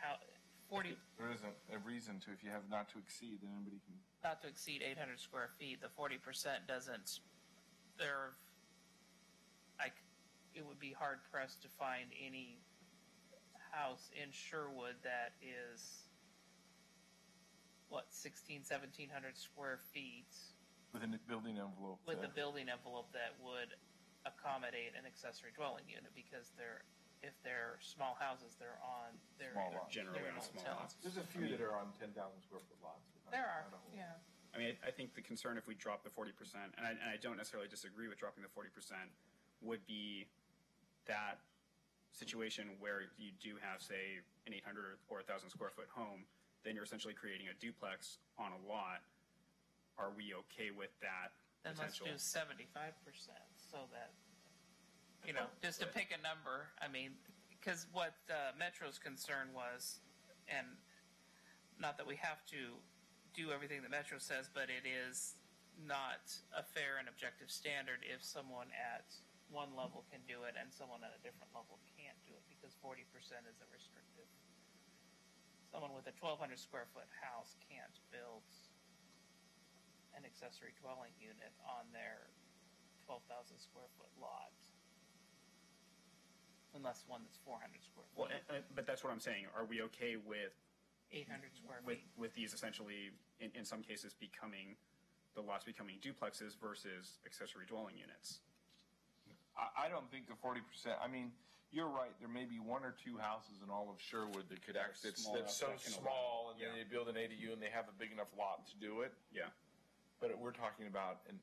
40, There isn't a reason to. If you have not to exceed, then anybody can. not to exceed 800 square feet. The 40% doesn't, it would be hard pressed to find any house in Sherwood that is, 1,600, 1,700 square feet With a building envelope. with a building envelope that would accommodate an accessory dwelling unit, because if they're small houses, they're Small lots. Generally they're on in small hotels. lots. There's a few that are on 10,000 square foot lots. but not- There are, not a whole. yeah. I mean, I think the concern if we drop the 40%, and I don't necessarily disagree with dropping the 40%, would be that situation where you do have, say, an 800 or 1,000 square foot home, then you're essentially creating a duplex on a lot. Are we okay with that Then let's potential? do 75%, so that, just to pick a number, I mean, because what Metro's concern was, and not that we have to do everything that Metro says, but it is not a fair and objective standard if someone at one level can do it and someone at a different level can't do it, because 40% is a restrictive. Someone with a 1,200 square foot house can't build an accessory dwelling unit on their 12,000 square foot lot. Unless one that's 400 square Well, feet, but that's what I'm saying. Are we okay with 800 square with feet. with these essentially, in some cases, the lots becoming duplexes versus accessory dwelling units? I don't think the 40%, I mean, you're right, there may be one or two houses in all of Sherwood that could act, that's small enough so that can allow- small, and then yeah. they build an ADU and they have a big enough lot to do it. Yeah. But we're talking about an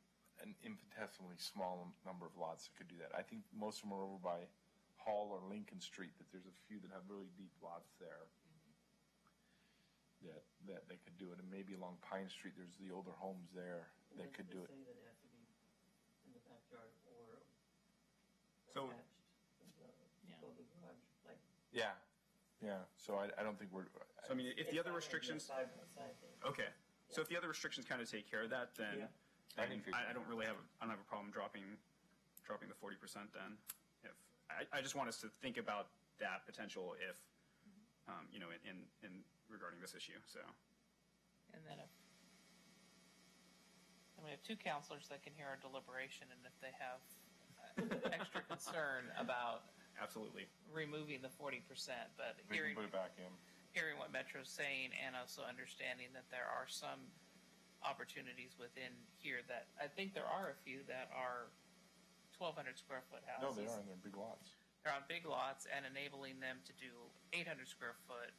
infinitesimally small number of lots that could do that. I think most of them are over by Hall or Lincoln Street, that there's a few that have really deep lots there that they could do it. And maybe along Pine Street, there's the older homes there that could do it. Say that it has to be in the backyard or So- attached to the garage, like. Yeah, yeah, so I don't think we're. So I mean, if the other restrictions, Side by side thing. okay. So if the other restrictions kind of take care of that, then Yeah. I don't really have I don't have a problem dropping the 40%. Then, if I just want us to think about that potential if in regarding this issue. So And then we have two counselors that can hear our deliberation, and if they have extra concern about absolutely. removing the 40%, but We can put it back in. hearing what Metro's saying, and also understanding that there are some opportunities within here that, I think there are a few that are 1,200 square foot houses. No, they are, and they're big lots. They're on big lots, and enabling them to do 800 square foot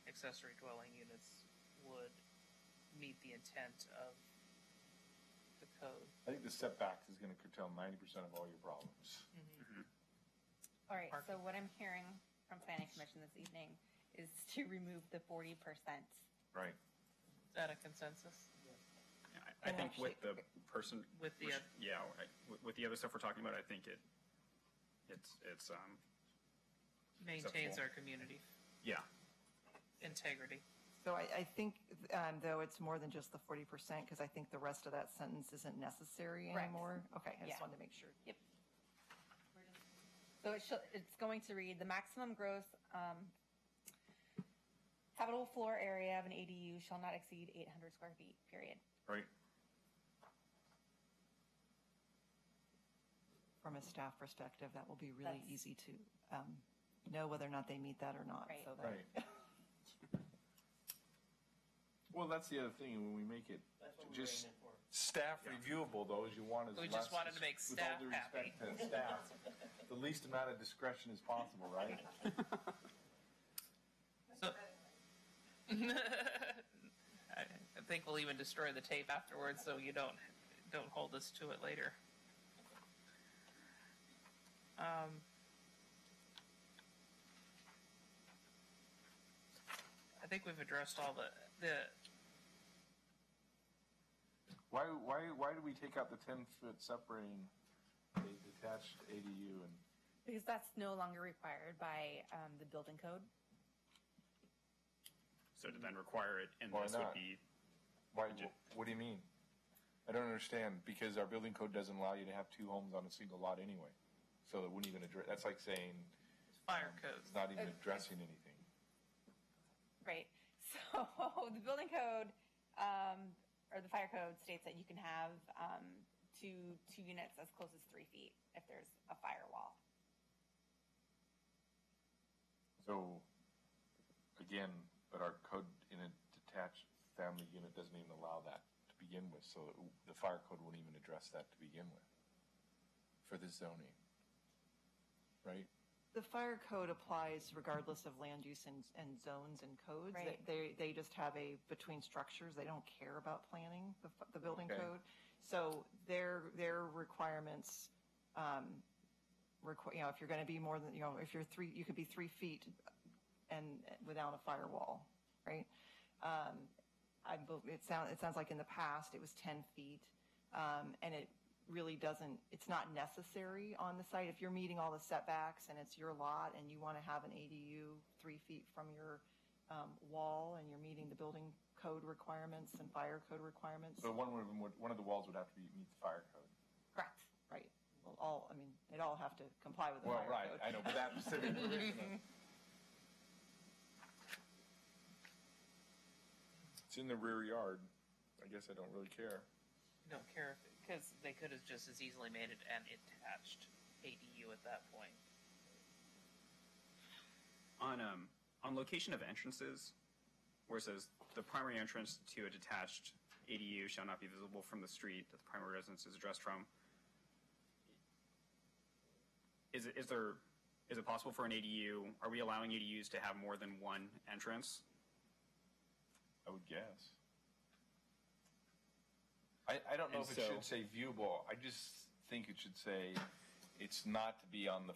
accessory dwelling units would meet the intent of the code. I think the setbacks is gonna curtail 90% of all your problems. All right, so Parking. what I'm hearing from Planning Commission this evening is to remove the 40%. Right. Is that a consensus? Yeah, I And think with actually- the person With the oth- with the other stuff we're talking about, I think it's Maintains Acceptable. our community yeah. integrity. So I think, though, it's more than just the 40%, because I think the rest of that sentence isn't necessary Correct. anymore. Okay, I Yeah. just wanted to make sure. Yep. So it's going to read, the maximum gross habitable floor area of an ADU shall not exceed 800 square feet, period. Right. From a staff perspective, that will be really That's- easy to know whether or not they meet that or not. Right. So that- Right. Well, that's the other thing, when we make it That's what we're just aiming for. staff reviewable, though, is you want as We less. just wanted to make with all staff due happy. respect to staff, the least amount of discretion as possible, right? So, I think we'll even destroy the tape afterwards, so you don't hold us to it later. I think we've addressed all the Why do we take out the 10-foot separating a detached ADU and? Because that's no longer required by the building code. So to then require it, and Why this would not? be Why, what do you mean? I don't understand, because our building code doesn't allow you to have two homes on a single lot anyway. So it wouldn't even address, that's like saying fire codes. it's not even addressing anything. Right. So the building code, or the fire code states that you can have two units as close as 3 feet if there's a firewall. So, again, but our code in a detached family unit doesn't even allow that to be begin with, so the fire code wouldn't even address that to begin with for this zoning, right? The fire code applies regardless of land use and zones and codes. Right. They just have a between structures. They don't care about planning, the building Okay. code. So their requirements, if you're going to be more than, if you're you could be 3 feet and without a firewall, right? It sounds like in the past it was 10 feet, and it really doesn't, it's not necessary on the site. If you're meeting all the setbacks and it's your lot and you want to have an ADU 3 feet from your wall and you're meeting the building code requirements and fire code requirements. But one of the walls would have to meet the fire code. Correct, right. Well, they'd all have to comply with the Well, fire right, code. I know, but that specific provision. It's in the rear yard. I guess I don't really care. Don't care because they could have just as easily made it an attached ADU at that point. On location of entrances, where it says the primary entrance to a detached ADU shall not be visible from the street that the primary residence is addressed from. Is it possible for an ADU? Are we allowing ADUs to have more than one entrance? I would guess. I don't know And if it should say viewable. I just think it should say it's not to be on the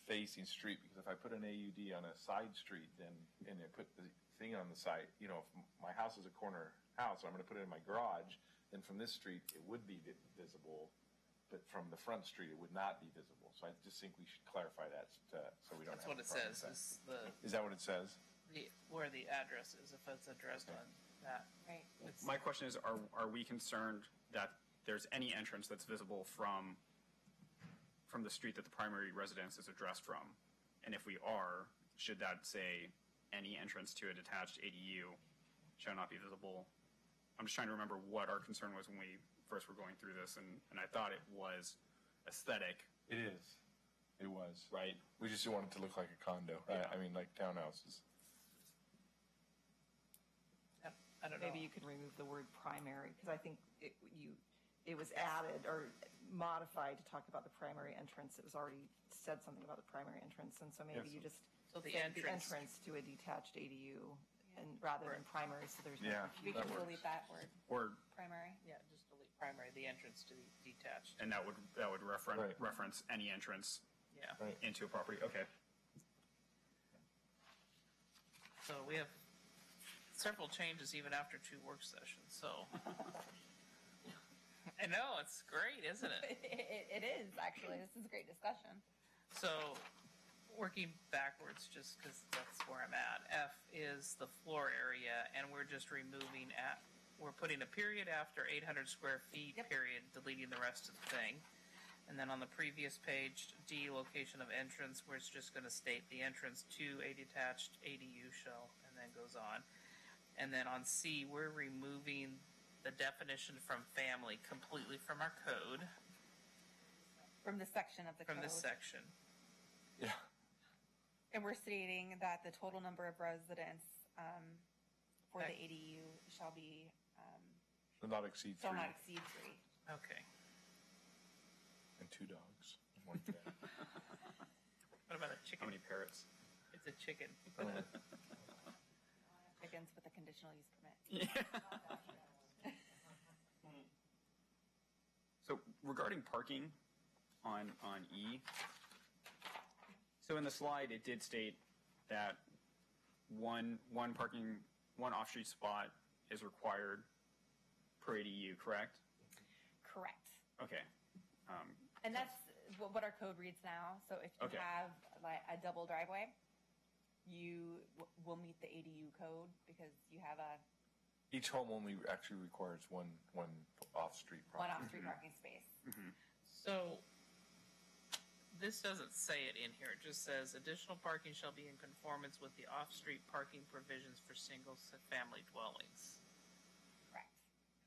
facing street, because if I put an AUD on a side street, and I put the thing on the side, if my house is a corner house, I'm going to put it in my garage, then from this street it would be visible, but from the front street it would not be visible. So I just think we should clarify that so we don't That's have what a it problem says. with that. Is Is that what it says? where the address is, if it's addressed on that. Right. My question is, are we concerned that there's any entrance that's visible from the street that the primary residence is addressed from? And if we are, should that say any entrance to a detached ADU shall not be visible? I'm just trying to remember what our concern was when we first were going through this, and I thought it was aesthetic. It is. It was. Right. We just want it to look like a condo. Yeah. I mean, like townhouses. I don't know. Maybe you could remove the word primary, because I think it was added or modified to talk about the primary entrance. It was already said something about the primary entrance, and so maybe Yes. you just So the say entrance. to a detached ADU, and rather than primary, so there's no Yeah. We confusion. can That delete that word, Or primary. Yeah, just delete primary, the entrance to the detached. and that would Right. reference any entrance Yeah. Right. into a property. Okay. So we have several changes even after 2 work sessions, so. I know, it's great, isn't it? It is, actually. This is a great discussion. So, working backwards, just because that's where I'm at. F is the floor area, and we're just we're putting a period after 800 square feet, Yep. period, deleting the rest of the thing. And then on the previous page, D, location of entrance, where it's just going to state the entrance to a detached ADU shall, and then goes on. And then on C, we're removing the definition from family completely from our code, From this section of the from code. this section. Yeah. And we're stating that the total number of residents for the Okay. ADU shall be, Will not exceed 3 shall not exceed 3. Okay. and 2 dogs. And 1 cat. What about a How chicken? many parrots? It's a chicken. Against with a conditional use permit. So regarding parking on E, so in the slide, it did state that one off-street spot is required per ADU, correct? Correct. Okay. And that's what our code reads now. So if you Okay. have like a double driveway, you will meet the ADU code because you have Each home only actually requires one off-street one property. off-street parking space. So, this doesn't say it in here. It just says additional parking shall be in conformance with the off-street parking provisions for single-family dwellings. Correct.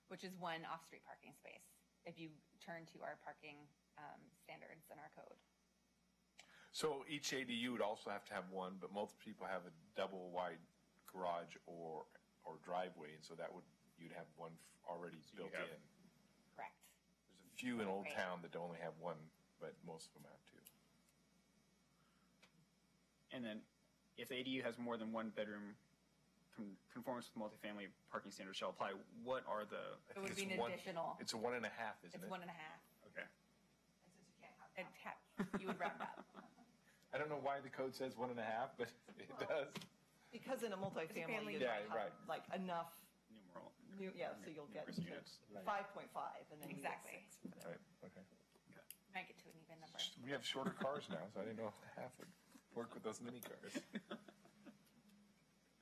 Which is one off-street parking space if you turn to our parking standards in our code. So each ADU would also have to have one, but most people have a double wide garage or driveway, and so that would you'd have one already So you built have- in. Correct. There's a few in Old Right. Town that only have one, but most of them have two. And then, if the ADU has more than one bedroom, conformance with multifamily parking standards shall apply. What are the? It would be an additional. It's a 1.5, isn't It's it? 1.5. Okay. You would round up. I don't know why the code says 1.5, but it does. Because in a multifamily, family, you Yeah, might have right. like enough, Numeral. so you'll get numerous to units. 5.5 and then you get Exactly. 6. Right, okay. Might get to an even number. We have shorter cars now, so I didn't know if half would work with those mini cars.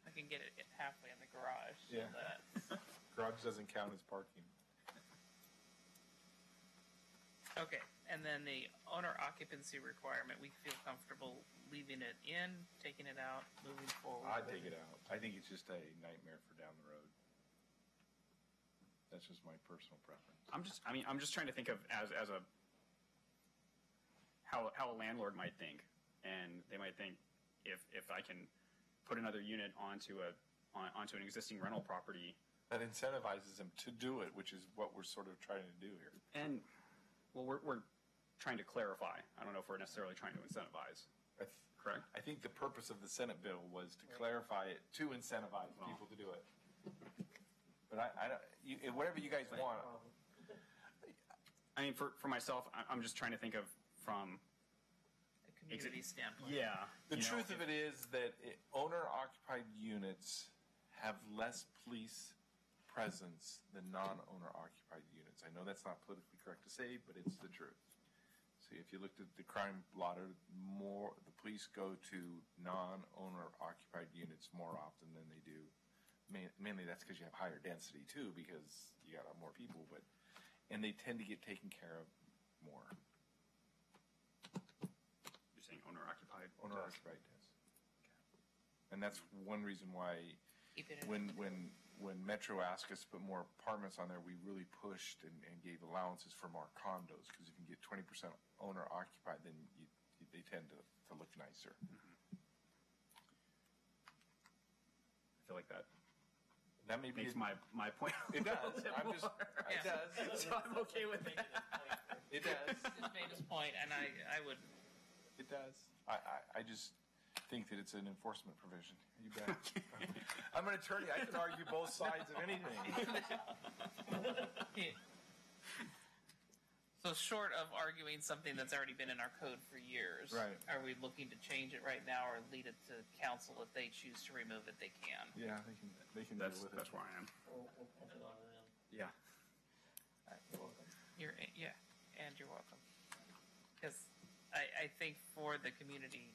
I can get it halfway in the garage. so Yeah. that- Garage doesn't count as parking. Okay, and then the owner occupancy requirement, we feel comfortable leaving it in, taking it out, moving forward. I'd take it out. I think it's just a nightmare for down the road. That's just my personal preference. I'm just trying to think of as a how a landlord might think, and they might think if I can put another unit onto an existing rental property, That incentivizes them to do it, which is what we're sort of trying to do here. and well, we're trying to clarify. I don't know if we're necessarily trying to incentivize. Correct. I think the purpose of the Senate bill was to clarify it, to incentivize people to do it. But I don't, whatever you guys want. I mean, for myself, I'm just trying to think of from A community standpoint. The truth of it is that owner-occupied units have less police presence than non-owner-occupied units. I know that's not politically correct to say, but it's the truth. See, if you looked at the crime blotter, the police go to non-owner-occupied units more often than they do. Mainly that's because you have higher density too, because you got more people, and they tend to get taken care of more. You're saying owner-occupied. Owner-occupied, yes. And that's one reason why Keep it in. when Metro asked us to put more apartments on there, we really pushed and gave allowances for more condos, because if you can get 20% owner-occupied, then they tend to look nicer. I feel like that That may be makes my point. It does. a little bit I'm more. just. It does. So I'm okay with that. It does. Just made his point, and I would, It does. I just think that it's an enforcement provision. You bet. I'm an attorney. I can argue both sides of anything. so short of arguing something that's already been in our code for years. Right. Are we looking to change it right now or lead it to council? If they choose to remove it, they can. Yeah, they can deal with it. That's where I am. We'll put it on them. Yeah. You're welcome. And you're welcome. Because I think for the community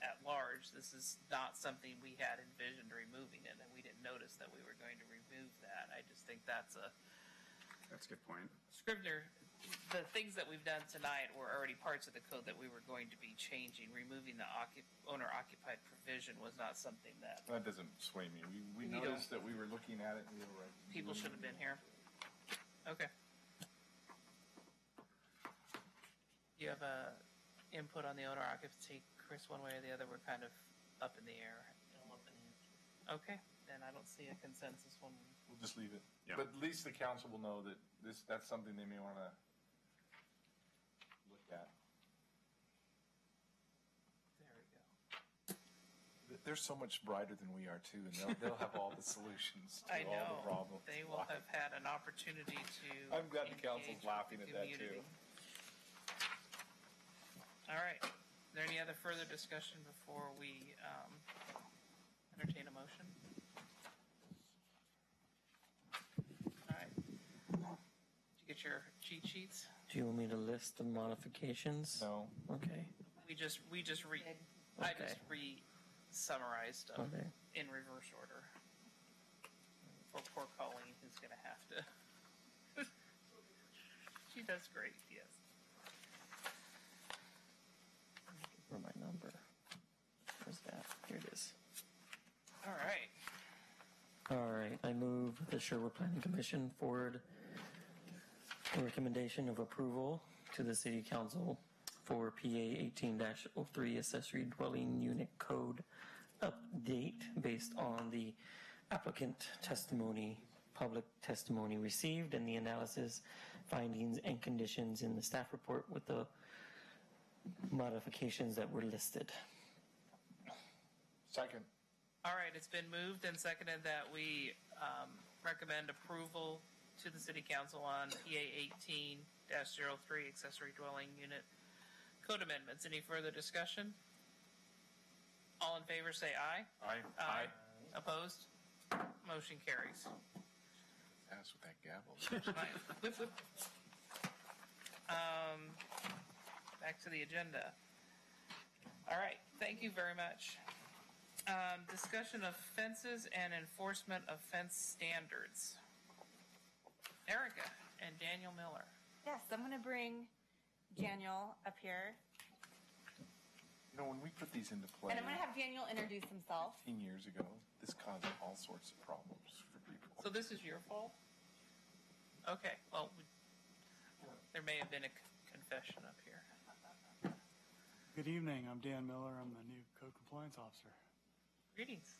at large, this is not something we had envisioned removing it, and we didn't notice that we were going to remove that. I just think that's a good point. Scrivener. The things that we've done tonight were already parts of the code that we were going to be changing. Removing the owner-occupied provision was not something that That doesn't sway me. We You noticed that we were looking at it and we were right. people should have been here. Okay. You have a input on the owner occupancy, Chris, one way or the other? We're kind of up in the air. I'm up in here. Okay, then I don't see a consensus one. We'll just leave it. Yeah. But at least the council will know that that's something they may want to look at. There we go. They're so much brighter than we are too, and they'll have all the solutions to I all the know. problems. They will have had an opportunity to. I'm glad the council's engage with laughing the at that, too. community. All right. Is there any other further discussion before we entertain a motion? All right. Did you get your cheat sheets? Do you want me to list the modifications? No. Okay. I just re-summarized them Okay. in reverse order. For poor Colleen, who's going to have to. She does great, yes. For my number. Where's that? Here it is. All right. All right. I move the Sherwood Planning Commission forward a recommendation of approval to the City Council for PA 18-03 Accessory Dwelling Unit Code update based on the applicant testimony public testimony received and the analysis, findings, and conditions in the staff report with the modifications that were listed. Second. All right, it's been moved and seconded that we recommend approval to the City Council on PA 18-03 accessory dwelling unit code amendments. Any further discussion? All in favor say aye. Aye. Opposed? Motion carries. Pass with that gavel. Whip, whip. Back to the agenda. All right, thank you very much. Discussion of fences and enforcement of fence standards. Erica and Daniel Miller. Yes, I'm going to bring Daniel up here. You know, when we put these into play And I'm going to have Daniel introduce himself. 15 years ago, this caused all sorts of problems for people. So this is your fault? Okay, well, there may have been a confession up here. Good evening. I'm Dan Miller. I'm the new code compliance officer. Greetings.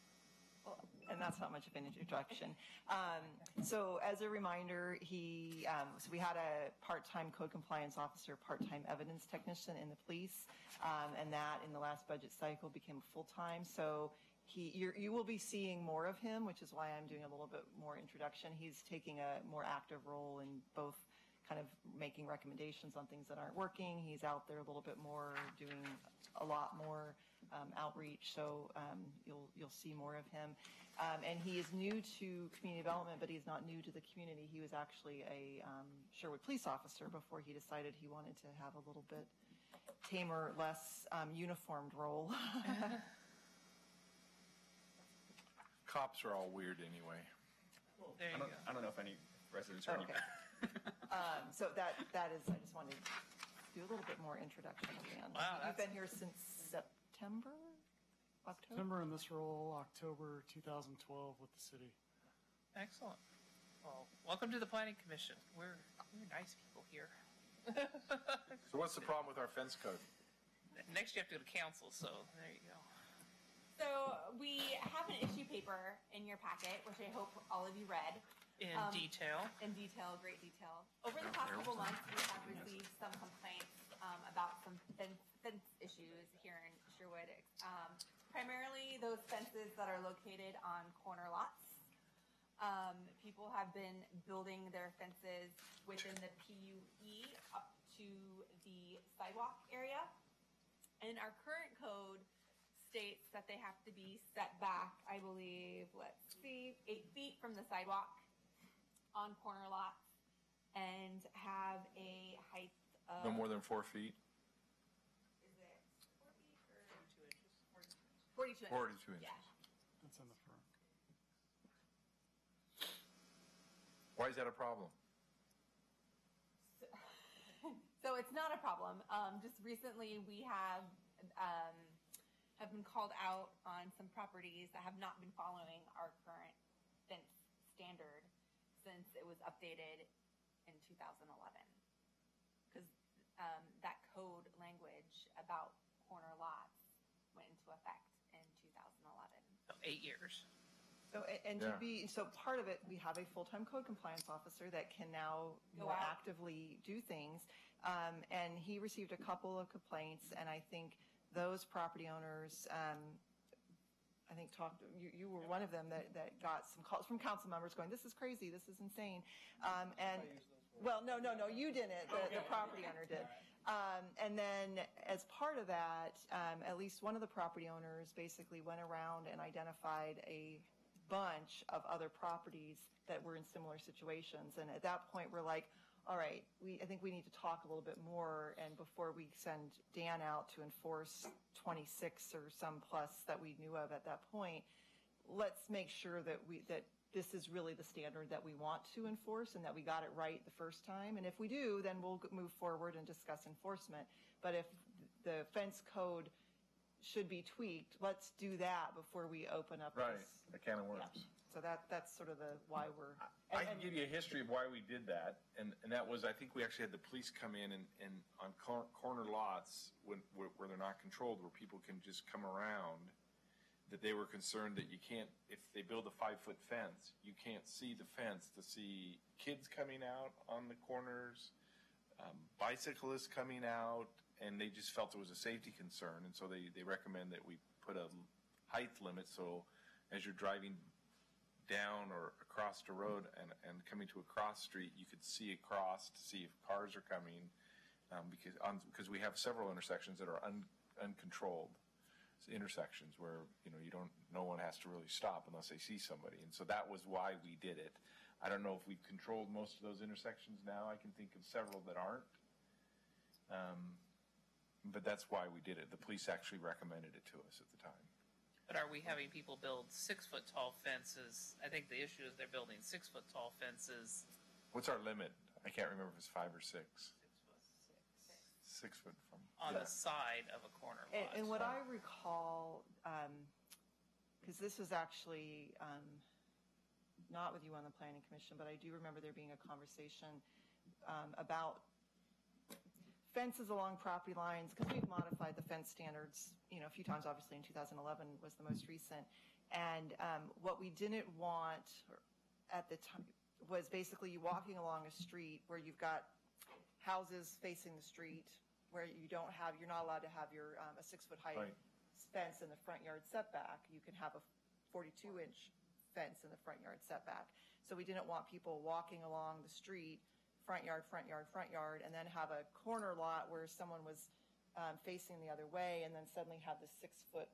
Well, and that's not much of an introduction. So as a reminder, so we had a part-time code compliance officer, part-time evidence technician in the police, and that in the last budget cycle became full-time. So you will be seeing more of him, which is why I'm doing a little bit more introduction. He's taking a more active role in both kind of making recommendations on things that aren't working. He's out there a little bit more, doing a lot more outreach, so you'll see more of him. And he is new to community development, but he's not new to the community. He was actually a Sherwood police officer before he decided he wanted to have a little bit tamer, less uniformed role. Cops are all weird anyway. There you go. I don't know if any residents are any Okay. So that is, I just wanted to do a little bit more introduction again. Wow, You've been here since September? October? September in this role, October 2012 with the city. Excellent. Well, welcome to the Planning Commission. We're nice people here. So what's the problem with our fence code? Next, you have to go to council, so there you go. So we have an issue paper in your packet, which I hope all of you read. In detail. In detail, great detail. Over the past couple months, we have received some complaints about some fence issues here in Sherwood. Primarily those fences that are located on corner lots. People have been building their fences within the PUE up to the sidewalk area. And our current code states that they have to be set back, I believe, 8 feet from the sidewalk on corner lots and have a height of... No more than 4 feet? Is it 4 feet or... 42 inches. 42 inches. Yeah. That's in the front. Why is that a problem? So it's not a problem. Just recently we have been called out on some properties that have not been following our current fence standard since it was updated in 2011. Because that code language about corner lots went into effect in 2011. So 8 years. So, so part of it, we have a full-time code compliance officer that can now Go more out. actively do things. And he received a couple of complaints, and I think those property owners, I think you were one of them that got some calls from council members going, this is crazy, this is insane. Well, no, you didn't, the property owner did. And then as part of that, at least one of the property owners basically went around and identified a bunch of other properties that were in similar situations. And at that point, we're like, all right, I think we need to talk a little bit more, and before we send Dan out to enforce 26 or some plus that we knew of at that point, let's make sure that this is really the standard that we want to enforce and that we got it right the first time. And if we do, then we'll move forward and discuss enforcement. But if the fence code should be tweaked, let's do that before we open up Right, this. a can of worms. Yeah. So that's sort of why we're... I can give you a history of why we did that, and that was, I think we actually had the police come in and on corner lots where they're not controlled, where people can just come around, that they were concerned that you can't, if they build a 5-foot fence, you can't see the fence to see kids coming out on the corners, bicyclists coming out, and they just felt it was a safety concern, and so they recommend that we put a height limit, so as you're driving down or across the road and coming to a cross street, you could see across to see if cars are coming, because we have several intersections that are uncontrolled intersections where no one has to really stop unless they see somebody, and so that was why we did it. I don't know if we've controlled most of those intersections now. I can think of several that aren't, but that's why we did it. The police actually recommended it to us at the time. But are we having people build 6-foot tall fences? I think the issue is they're building 6-foot tall fences. What's our limit? I can't remember if it's 5 or 6. 6 6 foot from on the side of a corner lot. And what I recall, because this was actually not with you on the Planning Commission, but I do remember there being a conversation about fences along property lines, because we've modified the fence standards, a few times. Obviously, in 2011 was the most recent. And what we didn't want at the time was basically you walking along a street where you've got houses facing the street, where you're not allowed to have your a 6-foot height fence in the front yard setback. You can have a 42-inch fence in the front yard setback. So we didn't want people walking along the street, front yard, and then have a corner lot where someone was facing the other way, and then suddenly have the 6-foot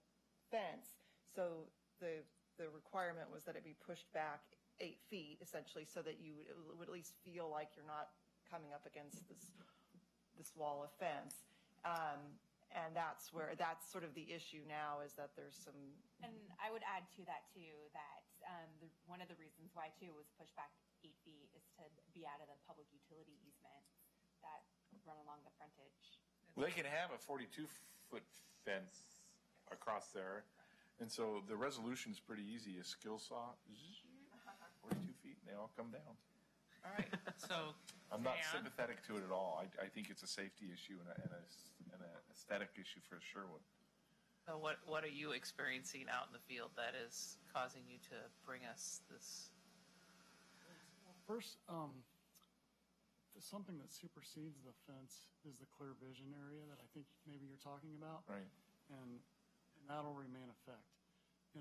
fence. So the requirement was that it be pushed back 8 feet, essentially, so that you would at least feel like you're not coming up against this wall of fence. And that's sort of the issue now, is that there's some. And I would add to that too, that one of the reasons why too was pushed back 8 feet is to be out of the public utility easements that run along the frontage. Well, they can have a 42-foot fence across there, and so the resolution's pretty easy. A skill saw, 42 feet, and they all come down. All right, so I'm not Dan? sympathetic to it at all. I think it's a safety issue and an aesthetic issue for Sherwood. So what are you experiencing out in the field that is causing you to bring us this? First, something that supersedes the fence is the clear vision area that I think maybe you're talking about. Right. And that'll remain in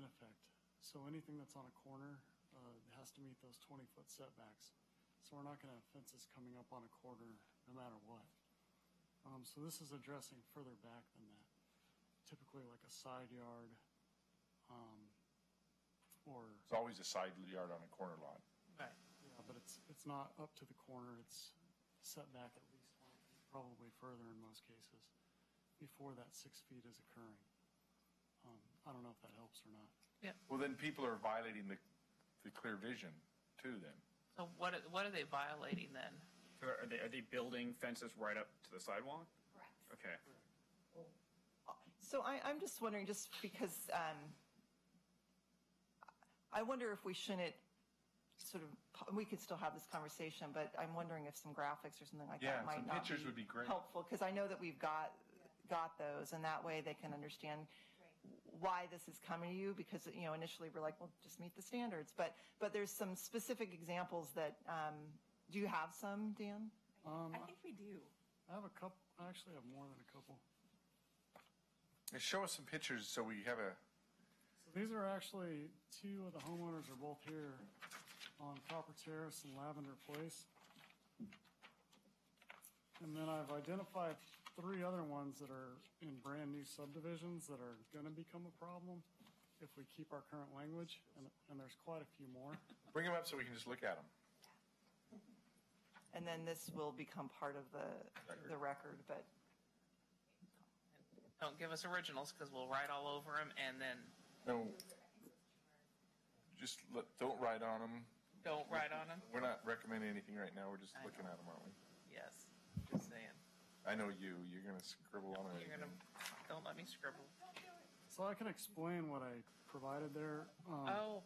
effect. So anything that's on a corner has to meet those 20-foot setbacks. So we're not going to have fences coming up on a corner no matter what. So this is addressing further back than that. Typically like a side yard or... It's always a side yard on a corner lot. Right. Yeah, but it's not up to the corner. It's set back at least 20 feet, probably further in most cases, before that 6 feet is occurring. I don't know if that helps or not. Yeah. Well, then people are violating the clear vision too then. So what are they violating then? Are they building fences right up to the sidewalk? Correct. Okay. So I'm just wondering, just because I wonder if we shouldn't we could still have this conversation, but I'm wondering if some graphics or something like that might some not pictures would be great. helpful, because I know that we've got those, and that way they can understand why this is coming to you, because initially we're like, well, just meet the standards, but there's some specific examples that do you have some, Dan? I think we do. I have a couple. I actually have more than a couple. Show us some pictures so we have a... So these are actually, two of the homeowners are both here on Copper Terrace and Lavender Place. And then I've identified 3 other ones that are in brand new subdivisions that are going to become a problem if we keep our current language, and there's quite a few more. Bring them up so we can just look at them. And then this will become part of the record, but Don't give us originals, because we'll write all over them, and then No, just don't write on them. don't write on them. We're not recommending anything right now. We're just looking at them, aren't we? Yes, just saying. I know you're going to scribble on it. Don't let me scribble. So I can explain what I provided there.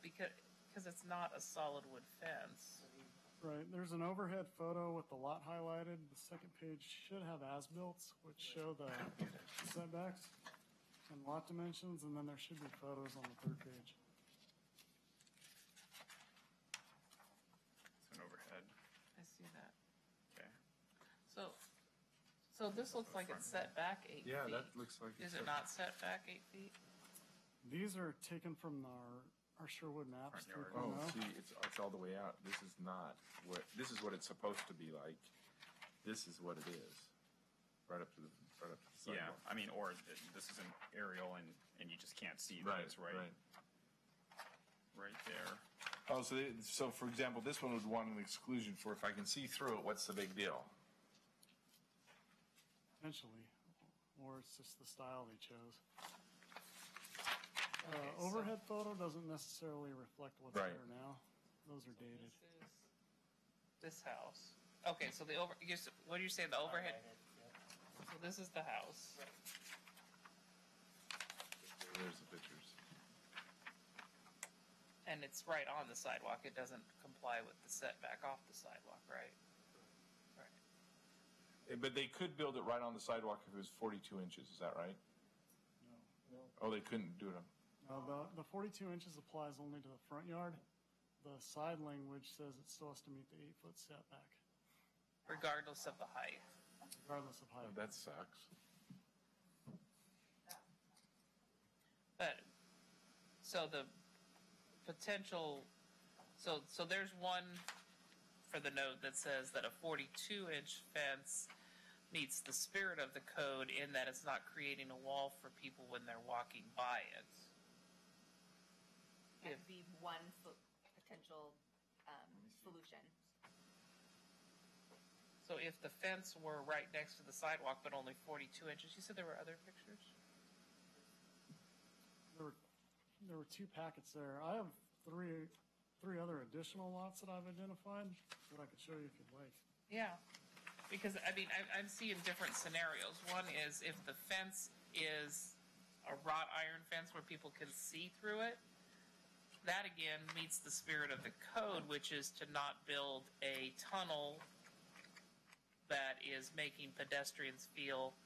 Because it's not a solid wood fence. Right, there's an overhead photo with the lot highlighted. The second page should have as-built, which show the setbacks. and lot dimensions, and then there should be photos on the third page. It's an overhead. I see that. Okay. So this looks like it's set back 8 feet. Yeah, that looks like Is it's it not set back 8 feet? These are taken from our Sherwood maps Front yard. 3.0. Oh, see, it's all the way out. This is not this is what it's supposed to be like. This is what it is. Right up to the Yeah, sidewalk. I mean, or this is an aerial and you just can't see Right, that it's right there. Oh, so for example, this one would want an exclusion for if I can see through it, what's the big deal? Potentially, or it's just the style they chose. Okay, so- Overhead photo doesn't necessarily reflect what's Right. there now. Those are dated. This is this house. Okay, so what are you saying, the overhead? So this is the house. There's the pictures. And it's right on the sidewalk. It doesn't comply with the setback off the sidewalk, right? Right. But they could build it right on the sidewalk if it was 42 inches, is that right? No. Oh, they couldn't do it on, No, the 42 inches applies only to the front yard. The side language says it still has to meet the 8-foot setback, Regardless of the height. regardless of height. oh, that sucks. But, so the potential, so there's one for the note that says that a 42-inch fence meets the spirit of the code in that it's not creating a wall for people when they're walking by it. That would be one potential solution. So if the fence were right next to the sidewalk but only 42 inches, you said there were other pictures? There were 2 packets there. I have three other additional lots that I've identified that I could show you if you'd like. Yeah, because I mean, I'm seeing different scenarios. One is if the fence is a wrought iron fence where people can see through it, that again meets the spirit of the code, which is to not build a tunnel that is making pedestrians feel.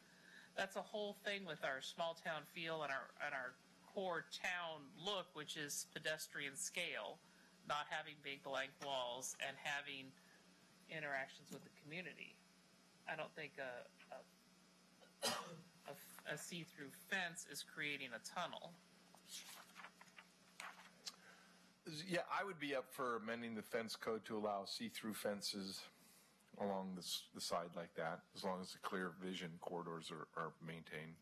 That's a whole thing with our small town feel and our core town look, which is pedestrian scale, not having big blank walls and having interactions with the community. I don't think a see-through fence is creating a tunnel. Yeah, I would be up for amending the fence code to allow see-through fences along the side like that, as long as the clear vision corridors are maintained.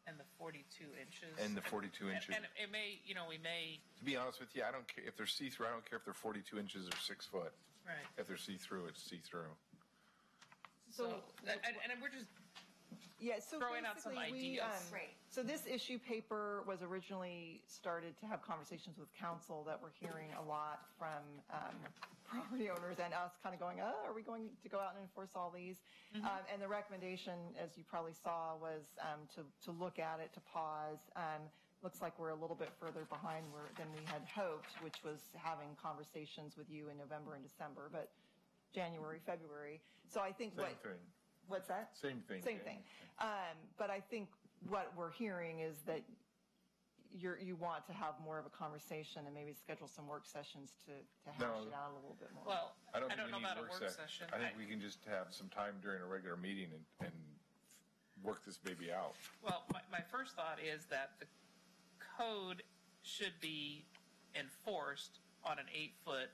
And the 42 inches. And the 42 inches. And it may, we may. To be honest with you, I don't care if they're see-through. I don't care if they're 42 inches or 6 foot. Right. If they're see-through, it's see-through. So, and we're just Yeah, so throwing out some basically ideas. Right. So this issue paper was originally started to have conversations with council that we're hearing a lot from property owners and us kind of going, are we going to go out and enforce all these? And the recommendation, as you probably saw, was to look at it, to pause. Looks like we're a little bit further behind than we had hoped, which was having conversations with you in November and December, but January, February. So I think Same thing. What's that? Same thing. Same thing. But I think what we're hearing is that you want to have more of a conversation and maybe schedule some work sessions to hash it out a little bit more. Well, I don't know think we need about a work session. I think we can just have some time during a regular meeting and work this baby out. Well, my first thought is that the code should be enforced on an 8-foot,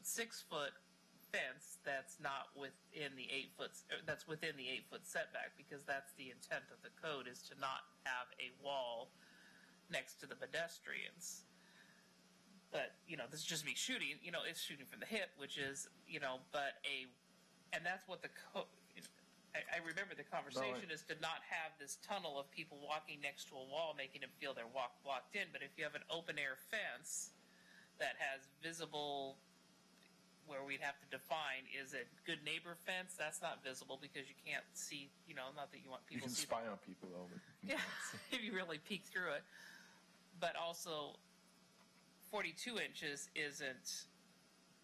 6-foot fence that's not within the 8-foot, that's within the 8-foot setback, because that's the intent of the code, is to not have a wall next to the pedestrians. But, this is just me shooting, it's shooting from the hip, which is, and that's what the code, I remember the conversation is to not have this tunnel of people walking next to a wall, making them feel they're blocked in. But if you have an open air fence that has visible, where we'd have to define, is it good neighbor fence? That's not visible because you can't see, not that you want You people can to see. spy on people over. Yeah, if you really peek through it. But also, 42 inches isn't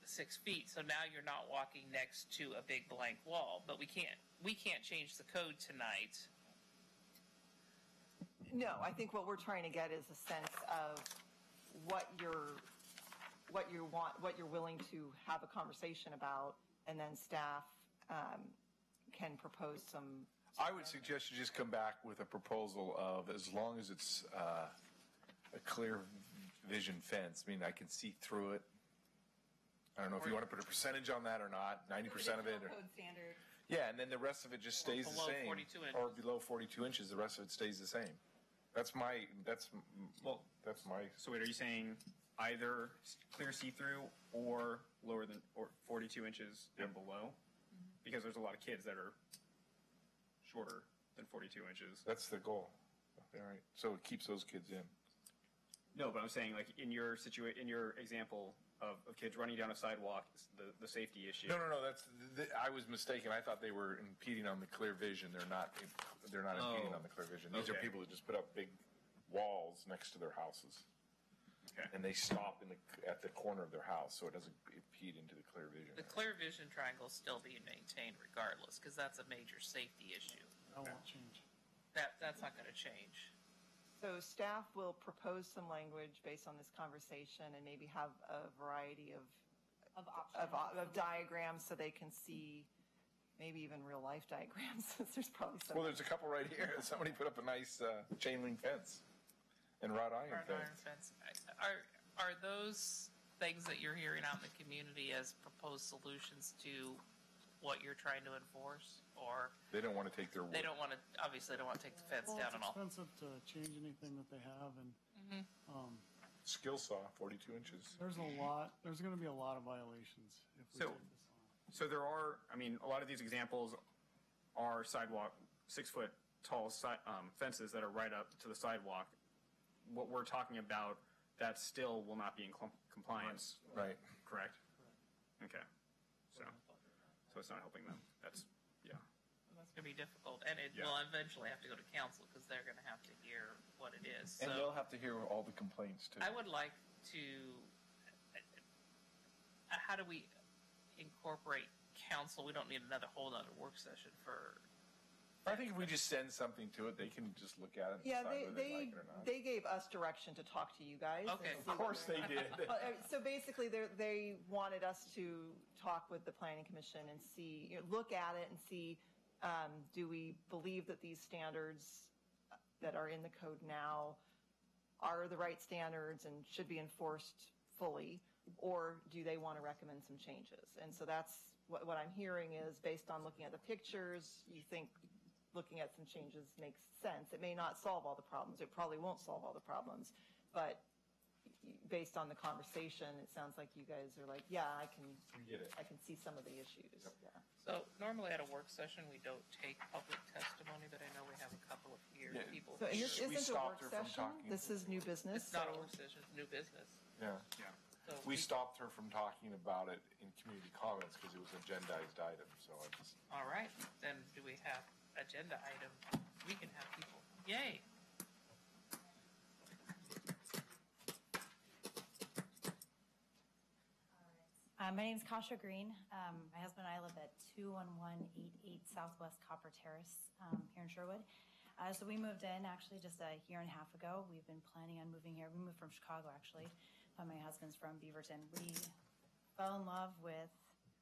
6 feet, so now you're not walking next to a big blank wall. But we can't change the code tonight No, I think what we're trying to get is a sense of what you want, what you're willing to have a conversation about, and then staff can propose some. I would suggest you just come back with a proposal of, as long as it's a clear vision fence. I mean, I can see through it. I don't know if you want to put a percentage on that or not, 90% of it. Or, Code standard. yeah, and then the rest of it just stays the below same. 42 inches. Or below 42 inches, the rest of it stays the same. That's my. So wait, are you saying either clear see-through or lower than or 42 inches and below? Because there's a lot of kids that are shorter than 42 inches. That's the goal. All right. So it keeps those kids in. No, but I'm saying, like, in your example of kids running down a sidewalk, the safety issue. No. I was mistaken. I thought they were impeding on the clear vision. They're not impeding on the clear vision. These are Okay. people that just put up big walls next to their houses. Okay. And they stop at the corner of their house, so it doesn't impede into the clear vision. The clear vision triangle is still being maintained regardless, because that's a major safety issue. That won't change. That's not going to change. So staff will propose some language based on this conversation and maybe have a variety of diagrams so they can see, maybe even real life diagrams, since there's probably some. Well, there's a couple right here. Somebody put up a nice chain link fence and wrought iron fence. Are those things that you're hearing out in the community as proposed solutions to what you're trying to enforce, or They don't want to take their word. they don't want to? Obviously, don't want to take the fence Well, down it's and all. expensive to change anything that they have, and Skill saw, 42 inches. there's going to be a lot of violations if we So- take this on. So there are, I mean, a lot of these examples are sidewalk, 6-foot tall fences that are right up to the sidewalk. What we're talking about, that still will not be in compliance, Right. correct? Okay. So it's not helping them. That's, yeah. That's going to be difficult, and it Yeah. will eventually have to go to council because they're going to have to hear what it is. And So they'll have to hear all the complaints, too. I would like to. How do we incorporate council? We don't need whole other work session for. I think if we just send something to it, they can just look at it and Yeah, decide whether they like it or not. they gave us direction to talk to you guys. Okay. and see Of course they did. So basically, they wanted us to talk with the planning commission and see, look at it and see, do we believe that these standards that are in the code now are the right standards and should be enforced fully, or do they want to recommend some changes? And so that's what I'm hearing is, based on looking at the pictures, you think looking at some changes makes sense. It may not solve all the problems. It probably won't solve all the problems, but based on the conversation, it sounds like you guys are like, yeah, I get it. can see some of the issues. Yeah. So normally at a work session, we don't take public testimony, but I know we have a couple of people So and here. this We isn't a stopped work her from session. talking. This is new business. It's not a so- work session, it's new business. Yeah. Yeah. So We stopped her from talking about it in community comments because it was an agendized item, so I just. All right, then do we have agenda item? We can have people. Yay. My name's Kasha Green. My husband and I live at 21188 Southwest Copper Terrace here in Sherwood. So we moved in actually just a year and a half ago. We've been planning on moving here. We moved from Chicago actually, but my husband's from Beaverton. We fell in love with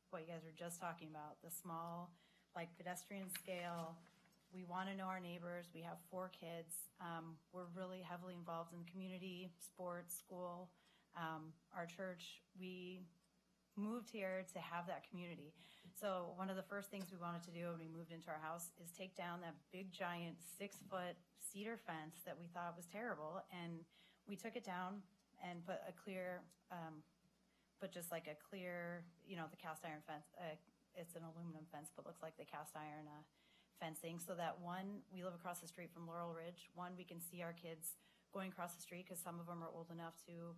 what you guys were just talking about, the small, like pedestrian scale. We want to know our neighbors. We have 4 kids. We're really heavily involved in the community, sports, school, our church. We moved here to have that community. So one of the first things we wanted to do when we moved into our house is take down that big giant 6-foot cedar fence that we thought was terrible. And we took it down and put a clear, just like a clear, the cast iron fence. It's an aluminum fence, but looks like the cast iron fencing. So that one, we live across the street from Laurel Ridge. One, we can see our kids going across the street because some of them are old enough to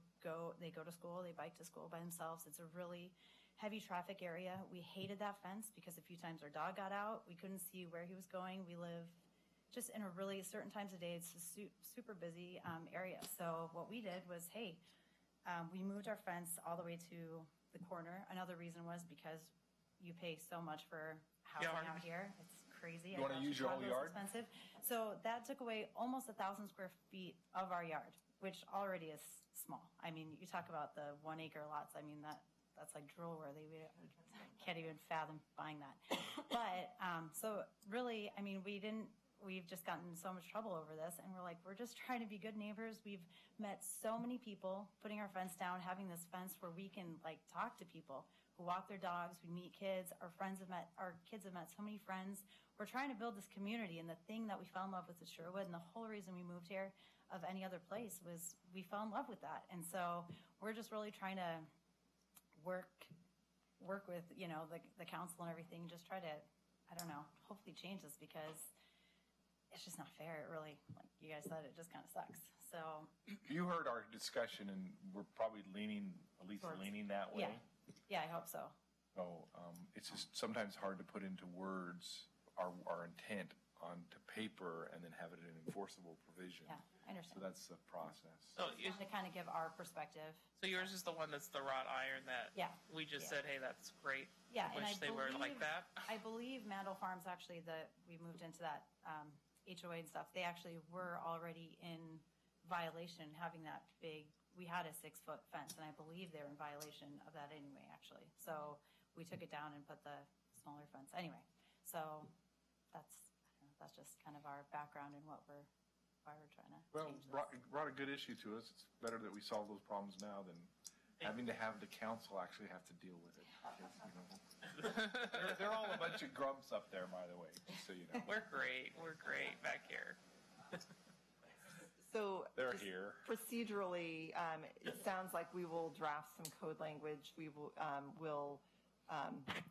they go to school, they bike to school by themselves. It's a really heavy traffic area. We hated that fence because a few times our dog got out. We couldn't see where he was going. We live just in a really certain times of day. It's a super busy area. So what we did was, we moved our fence all the way to the corner. Another reason was because you pay so much for housing out here. It's crazy. You wanna use your whole Chicago's yard? Expensive. So that took away almost 1,000 square feet of our yard, which already is small. I mean, you talk about the 1 acre lots. I mean, that's like drool worthy. We can't even fathom buying that. But, so really, I mean, we've just gotten in so much trouble over this, and we're just trying to be good neighbors. We've met so many people, putting our fence down, having this fence where we can like talk to people who walk their dogs. We meet kids. Our kids have met so many friends. We're trying to build this community, and the thing that we fell in love with is Sherwood, and the whole reason we moved here of any other place was we fell in love with that. And so we're just really trying to work with, you know, the council and everything, just try to, I don't know, hopefully change this, because it's just not fair. It really, like you guys said, it just kind of sucks. So You heard our discussion, and we're probably leaning that way. yeah, I hope so. So it's just sometimes hard to put into words our intent onto paper and then have it an enforceable provision. Yeah, I understand. So that's the process. So, To kind of give our perspective. so yours is the one that's the wrought iron that Yeah. we just Yeah. said, hey, that's great. Yeah, and Wish they were like that. I believe Mandel Farms, actually, we moved into that HOA and stuff. They actually were already in violation having that big. We had a 6-foot fence, and I believe they're in violation of that anyway, actually. So we took it down and put the smaller fence anyway. So that's just kind of our background and why we're trying to Well, change this. brought a good issue to us. It's better that we solve those problems now than having to have the council actually have to deal with it. They're all a bunch of grumps up there, by the way, just so you know. We're great back here. So They're just here. procedurally, it sounds like we will draft some code language. We will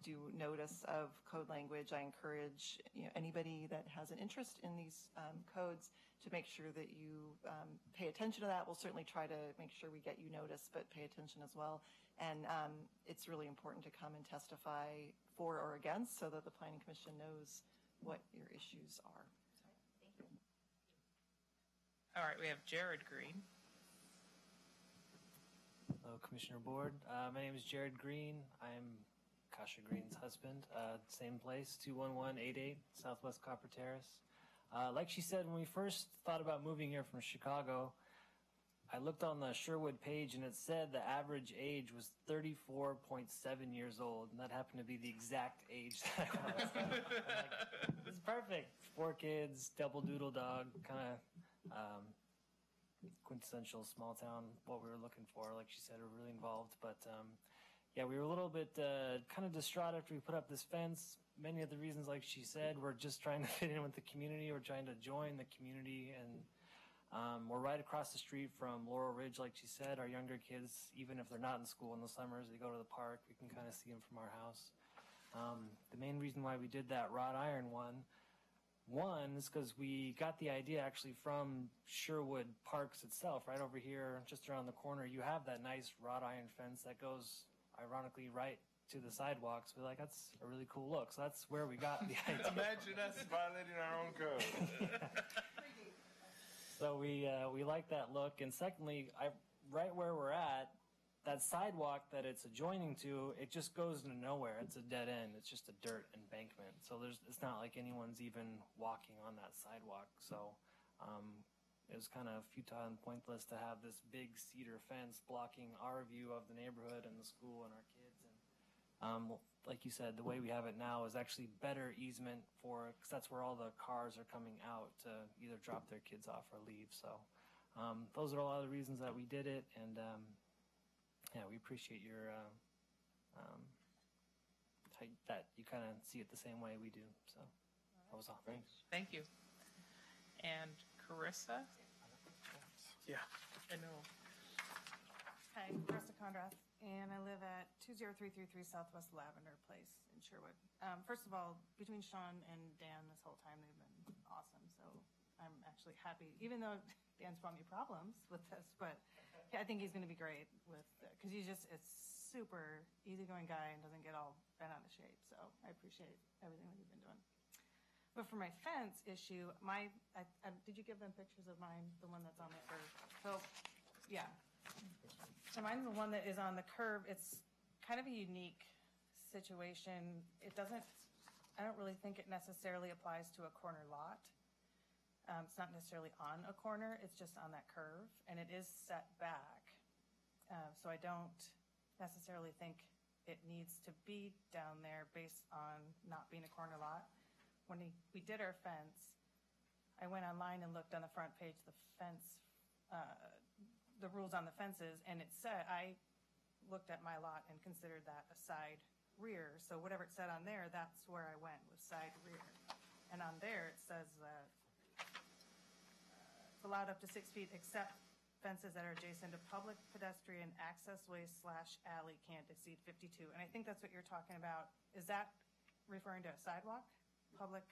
do notice of code language. I encourage anybody that has an interest in these codes to make sure that you pay attention to that. We'll certainly try to make sure we get you notice, but pay attention as well. And it's really important to come and testify for or against so that the Planning Commission knows what your issues are. All right, we have Jared Green. Hello, Commissioner Board. My name is Jared Green. I'm Kasha Green's husband. Same place, 21188 Southwest Copper Terrace. Like she said, when we first thought about moving here from Chicago, I looked on the Sherwood page and it said the average age was 34.7 years old, and that happened to be the exact age that I was. I'm like, this is perfect. 4 kids, double doodle dog, kind of quintessential small town, what we were looking for. Like she said, we're really involved. But yeah, we were a little bit kind of distraught after we put up this fence. Many of the reasons, like she said, we're just trying to fit in with the community. We're trying to join the community, and we're right across the street from Laurel Ridge, like she said. Our younger kids, even if they're not in school in the summers, they go to the park. We can kind of see them from our house. The main reason why we did that wrought iron one is because we got the idea actually from Sherwood Parks itself. Right over here, just around the corner, you have that nice wrought iron fence that goes, ironically, right to the sidewalks. We're like, that's a really cool look. So that's where we got the idea. Imagine us violating our own code. So we like that look. And secondly, right where we're at, that sidewalk that it's adjoining to, it just goes into nowhere. It's a dead end. It's just a dirt embankment. So it's not like anyone's even walking on that sidewalk. So it was kind of futile and pointless to have this big cedar fence blocking our view of the neighborhood and the school and our kids. And like you said, the way we have it now is actually better easement because that's where all the cars are coming out to either drop their kids off or leave. So those are a lot of the reasons that we did it. And yeah, we appreciate your that you kind of see it the same way we do. So that was all. Thanks. Thank you. And Carissa? Yeah. I know. Hi, I'm Krista Conrath, and I live at 20333 Southwest Lavender Place in Sherwood. First of all, between Sean and Dan this whole time, they've been awesome, so I'm actually happy, even though Dan's brought me problems with this, but I think he's going to be great because he's just a super easygoing guy and doesn't get all bent out of shape, so I appreciate everything that you've been doing. But for my fence issue, did you give them pictures of mine, the one that's on the curb? So, yeah. So mine's the one that is on the curb. It's kind of a unique situation. It doesn't I don't really think it necessarily applies to a corner lot. It's not necessarily on a corner, it's just on that curve, and it is set back. So I don't necessarily think it needs to be down there based on not being a corner lot. When we did our fence, I went online and looked on the front page, the fence, the rules on the fences, and it said, I looked at my lot and considered that a side rear. So whatever it said on there, that's where I went, was side rear. And on there, it says that it's allowed up to 6 feet except fences that are adjacent to public pedestrian access ways / alley can't exceed 52. And I think that's what you're talking about. Is that referring to a sidewalk? Public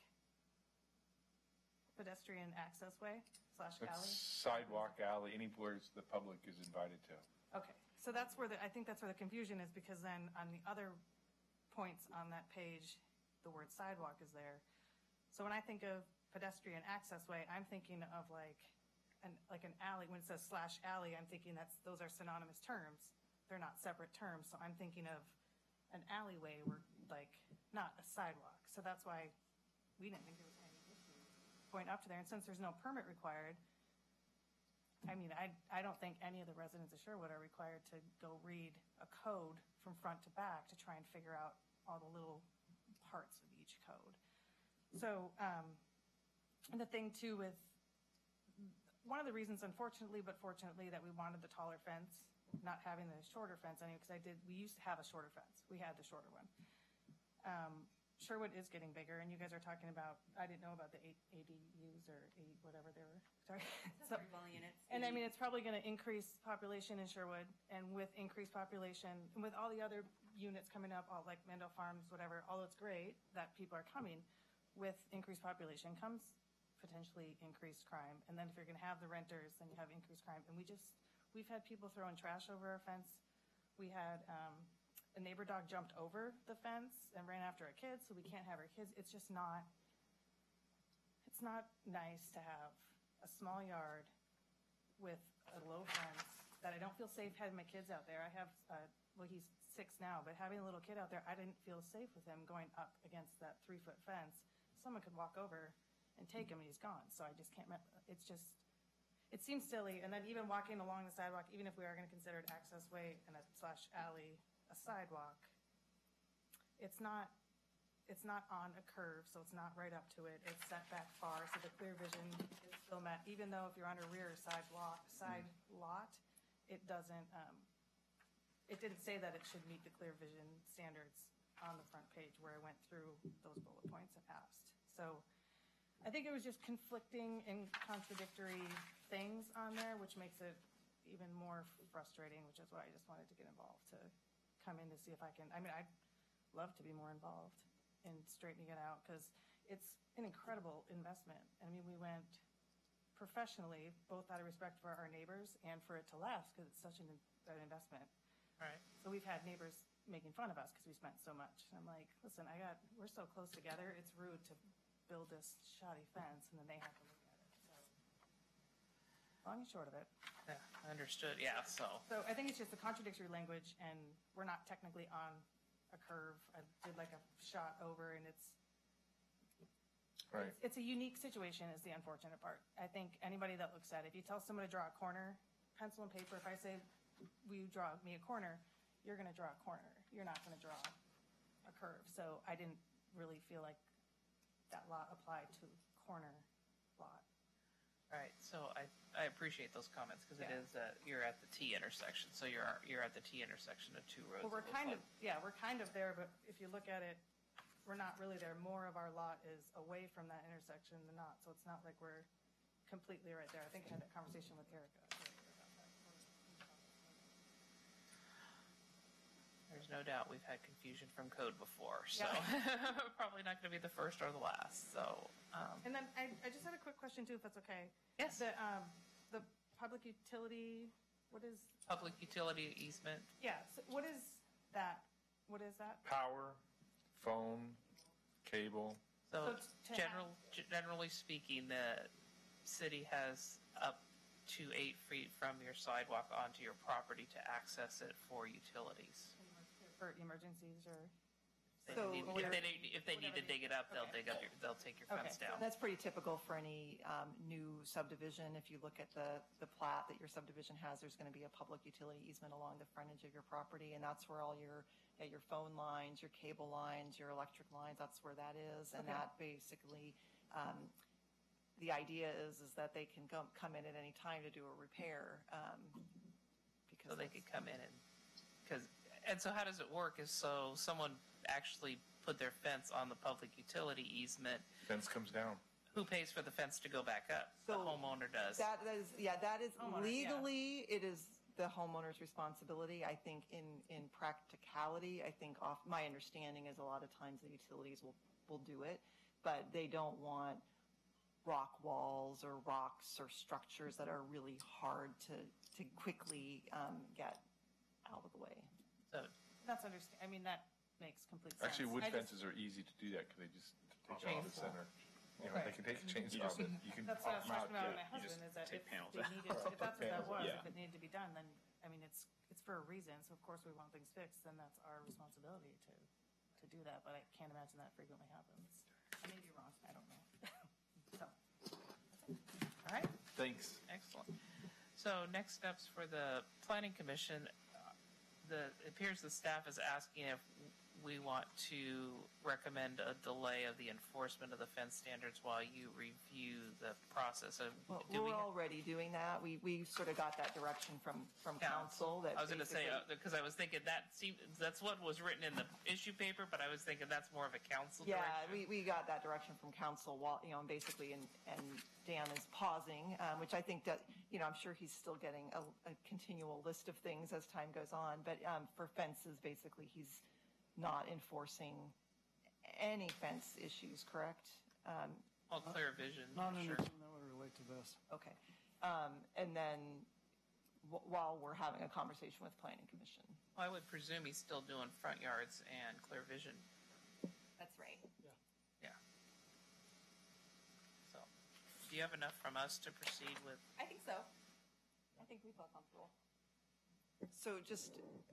pedestrian access way / alley? Sidewalk, alley, anywhere the public is invited to. Okay, so that's where I think that's where the confusion is, because then on the other points on that page, the word sidewalk is there. So when I think of pedestrian access way, I'm thinking of like an alley. When it says / alley, I'm thinking those are synonymous terms. They're not separate terms. So I'm thinking of an alleyway, where like not a sidewalk. So that's why we didn't think there was any issue going up to there. And since there's no permit required, I mean, I don't think any of the residents of Sherwood are required to go read a code from front to back to try and figure out all the little parts of each code. So, and the thing too with, one of the reasons, unfortunately, but fortunately, that we wanted the taller fence, not having the shorter fence anyway, because we used to have a shorter fence. We had the shorter one. Sherwood is getting bigger, and you guys are talking about, I didn't know about the 8 ADUs or 8 whatever they were. Sorry. So, units. and I mean, it's probably going to increase population in Sherwood, and with increased population, and with all the other units coming up, all like Mendel Farms, whatever, although it's great that people are coming, with increased population comes potentially increased crime. And then if you're going to have the renters, then you have increased crime. And we've had people throwing trash over our fence. We had a neighbor dog jumped over the fence and ran after a kid, so we can't have our kids. It's just not, it's not nice to have a small yard with a low fence that I don't feel safe having my kids out there. I have, well, he's 6 now, but having a little kid out there, I didn't feel safe with him going up against that 3-foot fence. Someone could walk over and take him and he's gone. So I just can't, it's just, it seems silly. And then even walking along the sidewalk, even if we are going to consider it access way and a / alley, a sidewalk, it's not on a curve, so it's not right up to it. It's set back far, so the clear vision is still met. Even though if you're on a rear side lot, it doesn't, it didn't say that it should meet the clear vision standards on the front page where I went through those bullet points and asked. So I think it was just conflicting and contradictory things on there, which makes it even more frustrating, which is why I just wanted to get involved, to come in to see if I can, I mean, I'd love to be more involved in straightening it out, because it's an incredible investment. I mean, we went professionally, both out of respect for our neighbors and for it to last, because it's such an investment. Right. So we've had neighbors making fun of us because we spent so much. And I'm like, listen, we're so close together, it's rude to build this shoddy fence and then they have to look at it. So, long and short of it. Yeah, understood. Yeah, so. So I think it's just a contradictory language, and we're not technically on a curve. I did like a shot over, and it's a unique situation is the unfortunate part. I think anybody that looks at it, if you tell someone to draw a corner, pencil and paper, if I say, will you draw me a corner, you're going to draw a corner. You're not going to draw a curve. So I didn't really feel like that lot applied to corner lot. Right, so I appreciate those comments, because it is, you're at the T intersection, so you're at the T intersection of 2 roads. Well, we're kind of there, but if you look at it, we're not really there. More of our lot is away from that intersection than not, so it's not like we're completely right there. I think I had that conversation with Erica earlier about that. There's no doubt we've had confusion from code before, so probably not going to be the first or the last. So, and then I just had a quick question too, if that's okay. Yes. The public utility, what is? Public utility easement. Yeah. So what is that? What is that? Power, phone, cable. So generally speaking, the city has up to 8 feet from your sidewalk onto your property to access it for utilities. For emergencies or So If they need to dig it up, they'll take your fence down. That's pretty typical for any new subdivision. If you look at the plat that your subdivision has, there's going to be a public utility easement along the frontage of your property, and that's where all your phone lines, your cable lines, your electric lines, that's where that is. And that basically, the idea is that they can come in at any time to do a repair. So they could come in and so how does it work? Is so someone actually put their fence on the public utility easement. Fence comes down. Who pays for the fence to go back up? The homeowner does. That is Homeowner, legally, it is the homeowner's responsibility. I think in practicality, my understanding is a lot of times the utilities will do it, but they don't want rock walls or rocks or structures that are really hard to quickly get out of the way. So That's I mean, that makes complete sense. Actually, wood I just- fences are easy to do that because they just take it off the Chainsaw. center. You know, they can take a chainsaw, but you can That's what I pop was them out. talking about with my you husband, just is that take if panels they out. needed, if that's what that was, Yeah. if it needed to be done, then, I mean, it's for a reason, so of course we want things fixed, then that's our responsibility to do that, but I can't imagine that frequently happens. I may be wrong, I don't know. So, that's it. All right, Thanks. excellent. So next steps for the planning commission, it appears the staff is asking if we want to recommend a delay of the enforcement of the fence standards while you review the process. We're already doing that. We sort of got that direction from council. That I was going to say, basically- because I was thinking that's what was written in the issue paper, but I was thinking that's more of a council Yeah, direction. we got that direction from council while, basically, and Dan is pausing, which I think that, I'm sure he's still getting a continual list of things as time goes on. But for fences, basically, he's not enforcing any fence issues, correct? All clear vision. Not sure. anything that would relate to this. Okay. And then while we're having a conversation with planning commission. Well, I would presume he's still doing front yards and clear vision. That's right. Yeah. So, do you have enough from us to proceed with? I think so. I think we feel comfortable. So just,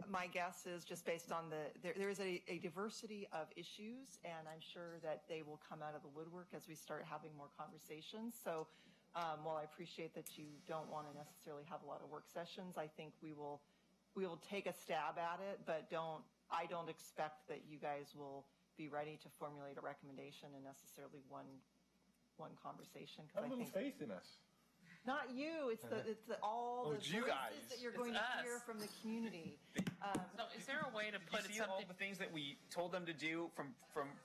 my guess is just based on there is a diversity of issues, and I'm sure that they will come out of the woodwork as we start having more conversations. So while I appreciate that you don't want to necessarily have a lot of work sessions, I think we will take a stab at it, but I don't expect that you guys will be ready to formulate a recommendation in necessarily one conversation. 'Cause Have a I little think faith in us. not you, it's all the it's you voices guys. that you're going It's to hear us. from the community. So, is there a way to Did put you it see all something? the things that we told them to do from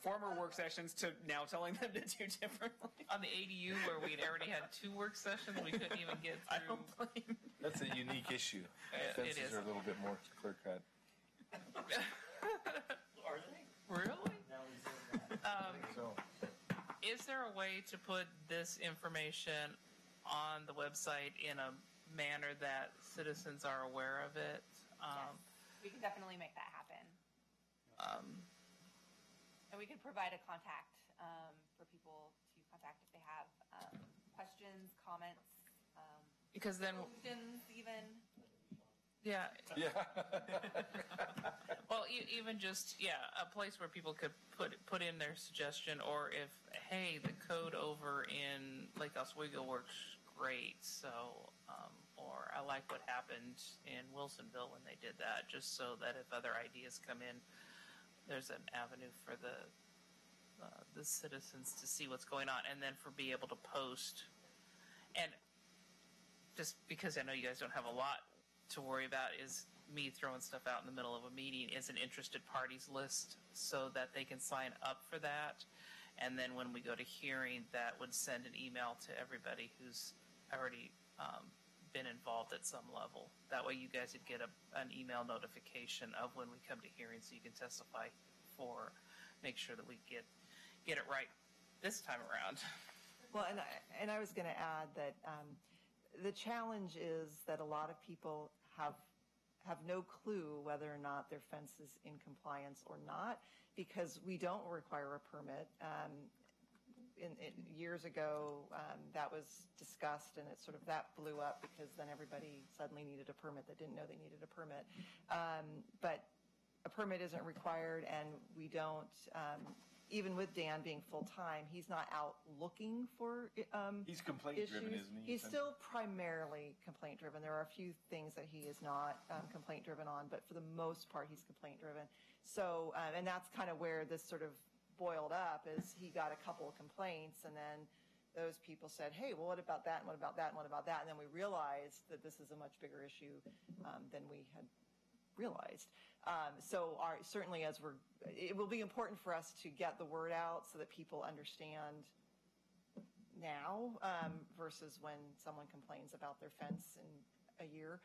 former work sessions to now telling them to do differently? On the ADU where we'd already had 2 work sessions, we couldn't even get I through. don't blame. That's a unique issue. It Fences is. are a little bit more clear cut. Are they? Really? So, Is there a way to put this information on the website in a manner that citizens are aware of it? Yes. We can definitely make that happen. And we could provide a contact for people to contact if they have questions, comments, Because then, solutions even. yeah, yeah. well, even just, a place where people could put in their suggestion, or if, hey, the code over in Lake Oswego works great, so, or I like what happened in Wilsonville when they did that, just so that if other ideas come in, there's an avenue for the citizens to see what's going on, and then for be able to post. And just because I know you guys don't have a lot to worry about is me throwing stuff out in the middle of a meeting is an interested parties list so that they can sign up for that. And then when we go to hearing, that would send an email to everybody who's already been involved at some level. That way you guys would get an email notification of when we come to hearing so you can testify for, make sure that we get it right this time around. Well, and I was going to add that the challenge is that a lot of people have no clue whether or not their fence is in compliance or not, because we don't require a permit. Years ago, that was discussed, and that blew up because then everybody suddenly needed a permit that didn't know they needed a permit. But a permit isn't required, and we don't, even with Dan being full-time, he's not out looking for He's complaint-driven, issues. isn't he? He's still primarily complaint-driven. There are a few things that he is not complaint-driven on, but for the most part, he's complaint-driven. So, and that's kind of where this sort of boiled up, is he got a couple of complaints, and then those people said, hey, well, what about that, and what about that, and what about that? And then we realized that this is a much bigger issue than we had realized. So certainly it will be important for us to get the word out so that people understand now versus when someone complains about their fence in a year.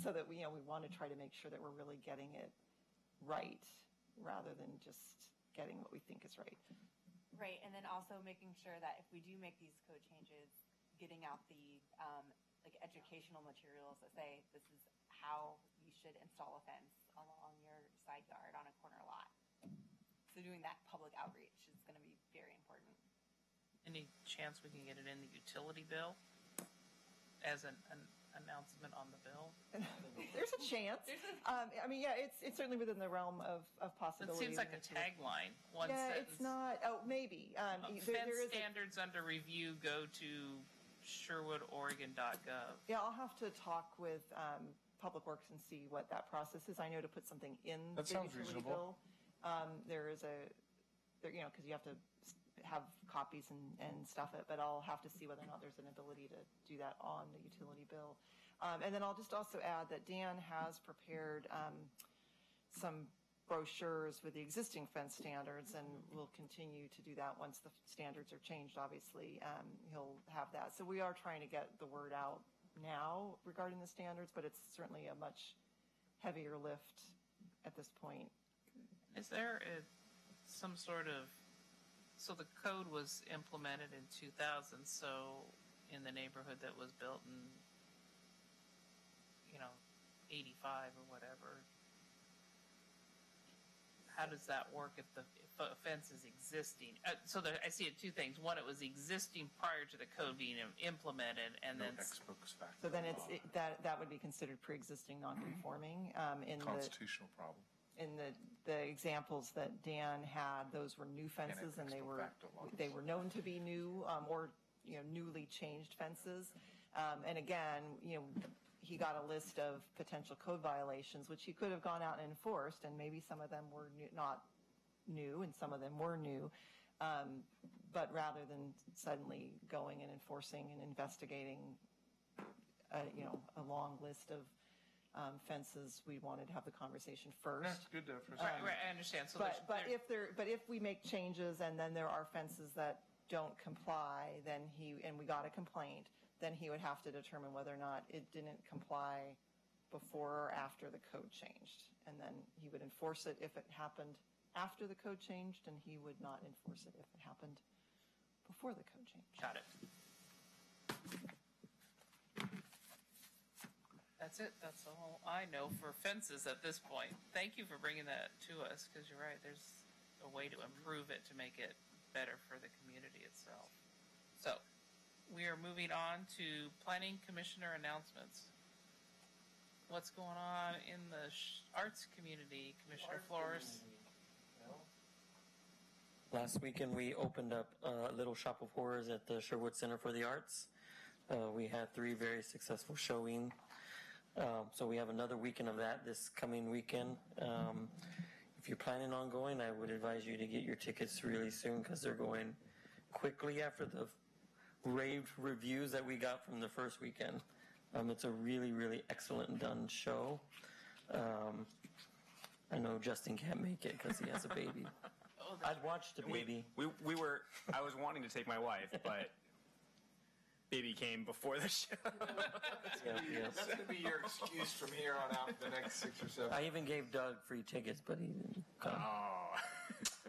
So that we want to try to make sure that we're really getting it right rather than just getting what we think is right. Right, and then also making sure that if we do make these code changes, getting out the like educational materials that say this is how you should install a fence along your side yard on a corner lot. So doing that public outreach is going to be very important. Any chance we can get it in the utility bill as an announcement on the bill? There's a chance. I mean, yeah, it's certainly within the realm of It possibility. seems like a tagline. One Yeah, sentence. it's not. Oh, maybe. Fence standards under review, go to sherwoodoregon.gov. Yeah, I'll have to talk with Public Works and see what that process is. I know to put something in That the sounds utility reasonable. bill, there is because you have to have copies and stuff it, but I'll have to see whether or not there's an ability to do that on the utility bill. And then I'll just also add that Dan has prepared some brochures with the existing fence standards, and we'll continue to do that once the standards are changed, obviously. He'll have that. So we are trying to get the word out now regarding the standards, but it's certainly a much heavier lift at this point. Is there some sort of, so the code was implemented in 2000, so in the neighborhood that was built in, 85 or whatever, how does that work if a fence is existing? So I see it two things. One, it was existing prior to the code being implemented, and No then ex post facto. So then that would be considered pre-existing non-conforming. Constitutional problem. In the examples that Dan had, those were new fences, and they were known to be new or newly changed fences. And again, he got a list of potential code violations, which he could have gone out and enforced, and maybe some of them were not new, and some of them were new. But rather than suddenly going and enforcing and investigating, a long list of fences, we wanted to have the conversation first. That's good to right, I understand. So but if we make changes and then there are fences that don't comply, then we got a complaint, then he would have to determine whether or not it didn't comply before or after the code changed. And then he would enforce it if it happened after the code changed, and he would not enforce it if it happened before the code changed. Got it. That's it. That's all I know for fences at this point. Thank you for bringing that to us, because you're right. There's a way to improve it to make it better for the community itself. So we are moving on to Planning Commissioner announcements. What's going on in the arts community, Commissioner Flores? Last weekend, we opened up a little shop of horrors at the Sherwood Center for the Arts. We had 3 very successful showings. So we have another weekend of that this coming weekend. If you're planning on going, I would advise you to get your tickets really soon, because they're going quickly after the rave reviews that we got from the first weekend. It's a really, really excellent done show. I know Justin can't make it because he has a baby. I'd watch the baby. I was wanting to take my wife, but baby came before the show. That's going to be your excuse from here on out for the next 6 or 7. I even gave Doug free tickets, but he didn't come.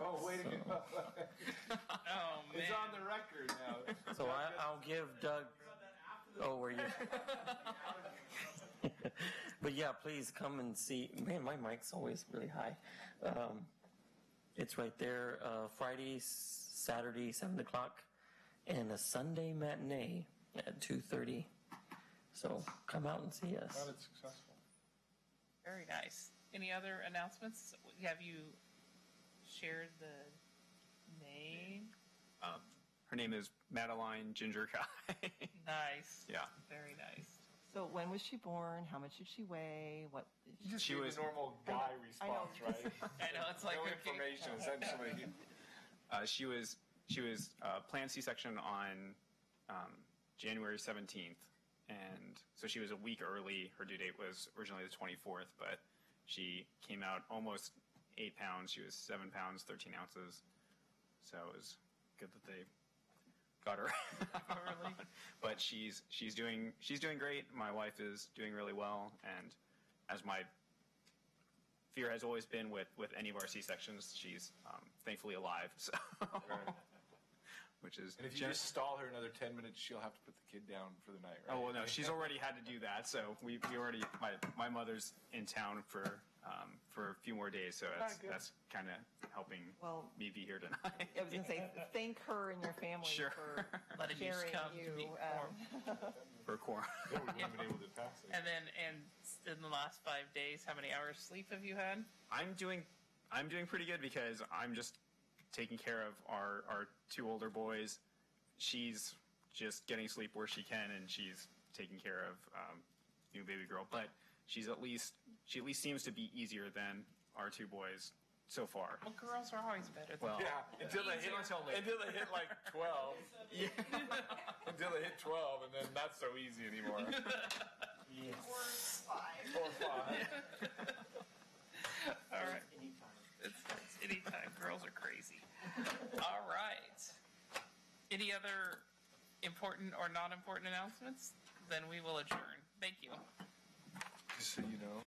Oh, way to go. Oh, man. It's on the record now. So I'll give Doug. Oh, were you? But yeah, please come and see. Man, my mic's always really high. It's right there. Friday, Saturday, 7 o'clock, and a Sunday matinee at 2:30. So come out and see us. Glad it's successful. Very nice. Any other announcements? Have you shared the name? Her name is Madeline Ginger Kai. Nice. Yeah. Very nice. So when was she born? How much did she weigh? What? She was the normal guy response, right? I know, it's like no okay. information, essentially. She was planned C-section on January 17th, and so she was a week early. Her due date was originally the 24th, but she came out almost 8 pounds. She was 7 pounds 13 ounces, so it was good that they got her early. But she's doing great. My wife is doing really well, and as my fear has always been with any of our C-sections, she's thankfully alive. So. Which is, and if you just stall her another 10 minutes, she'll have to put the kid down for the night, right? Oh well, no, she's already had to do that. So we already my mother's in town for a few more days, so that's kind of helping me be here tonight. I was going to say, thank her and your family for letting you sharing come you. to meet for quorum. Yeah, we wouldn't have been able to pass it. And then, in the last 5 days, how many hours sleep have you had? I'm doing pretty good because I'm just taking care of our 2 older boys. She's just getting sleep where she can, and she's taking care of new baby girl. But she at least seems to be easier than our 2 boys so far. Well, girls are always better than Yeah, until they hit like 12. Yeah. Until they hit 12, and then not so easy anymore. Or 5. Or 5. All right. It's anytime. Girls are crazy. All right. Any other important or non-important announcements? Then we will adjourn. Thank you. Just so you know.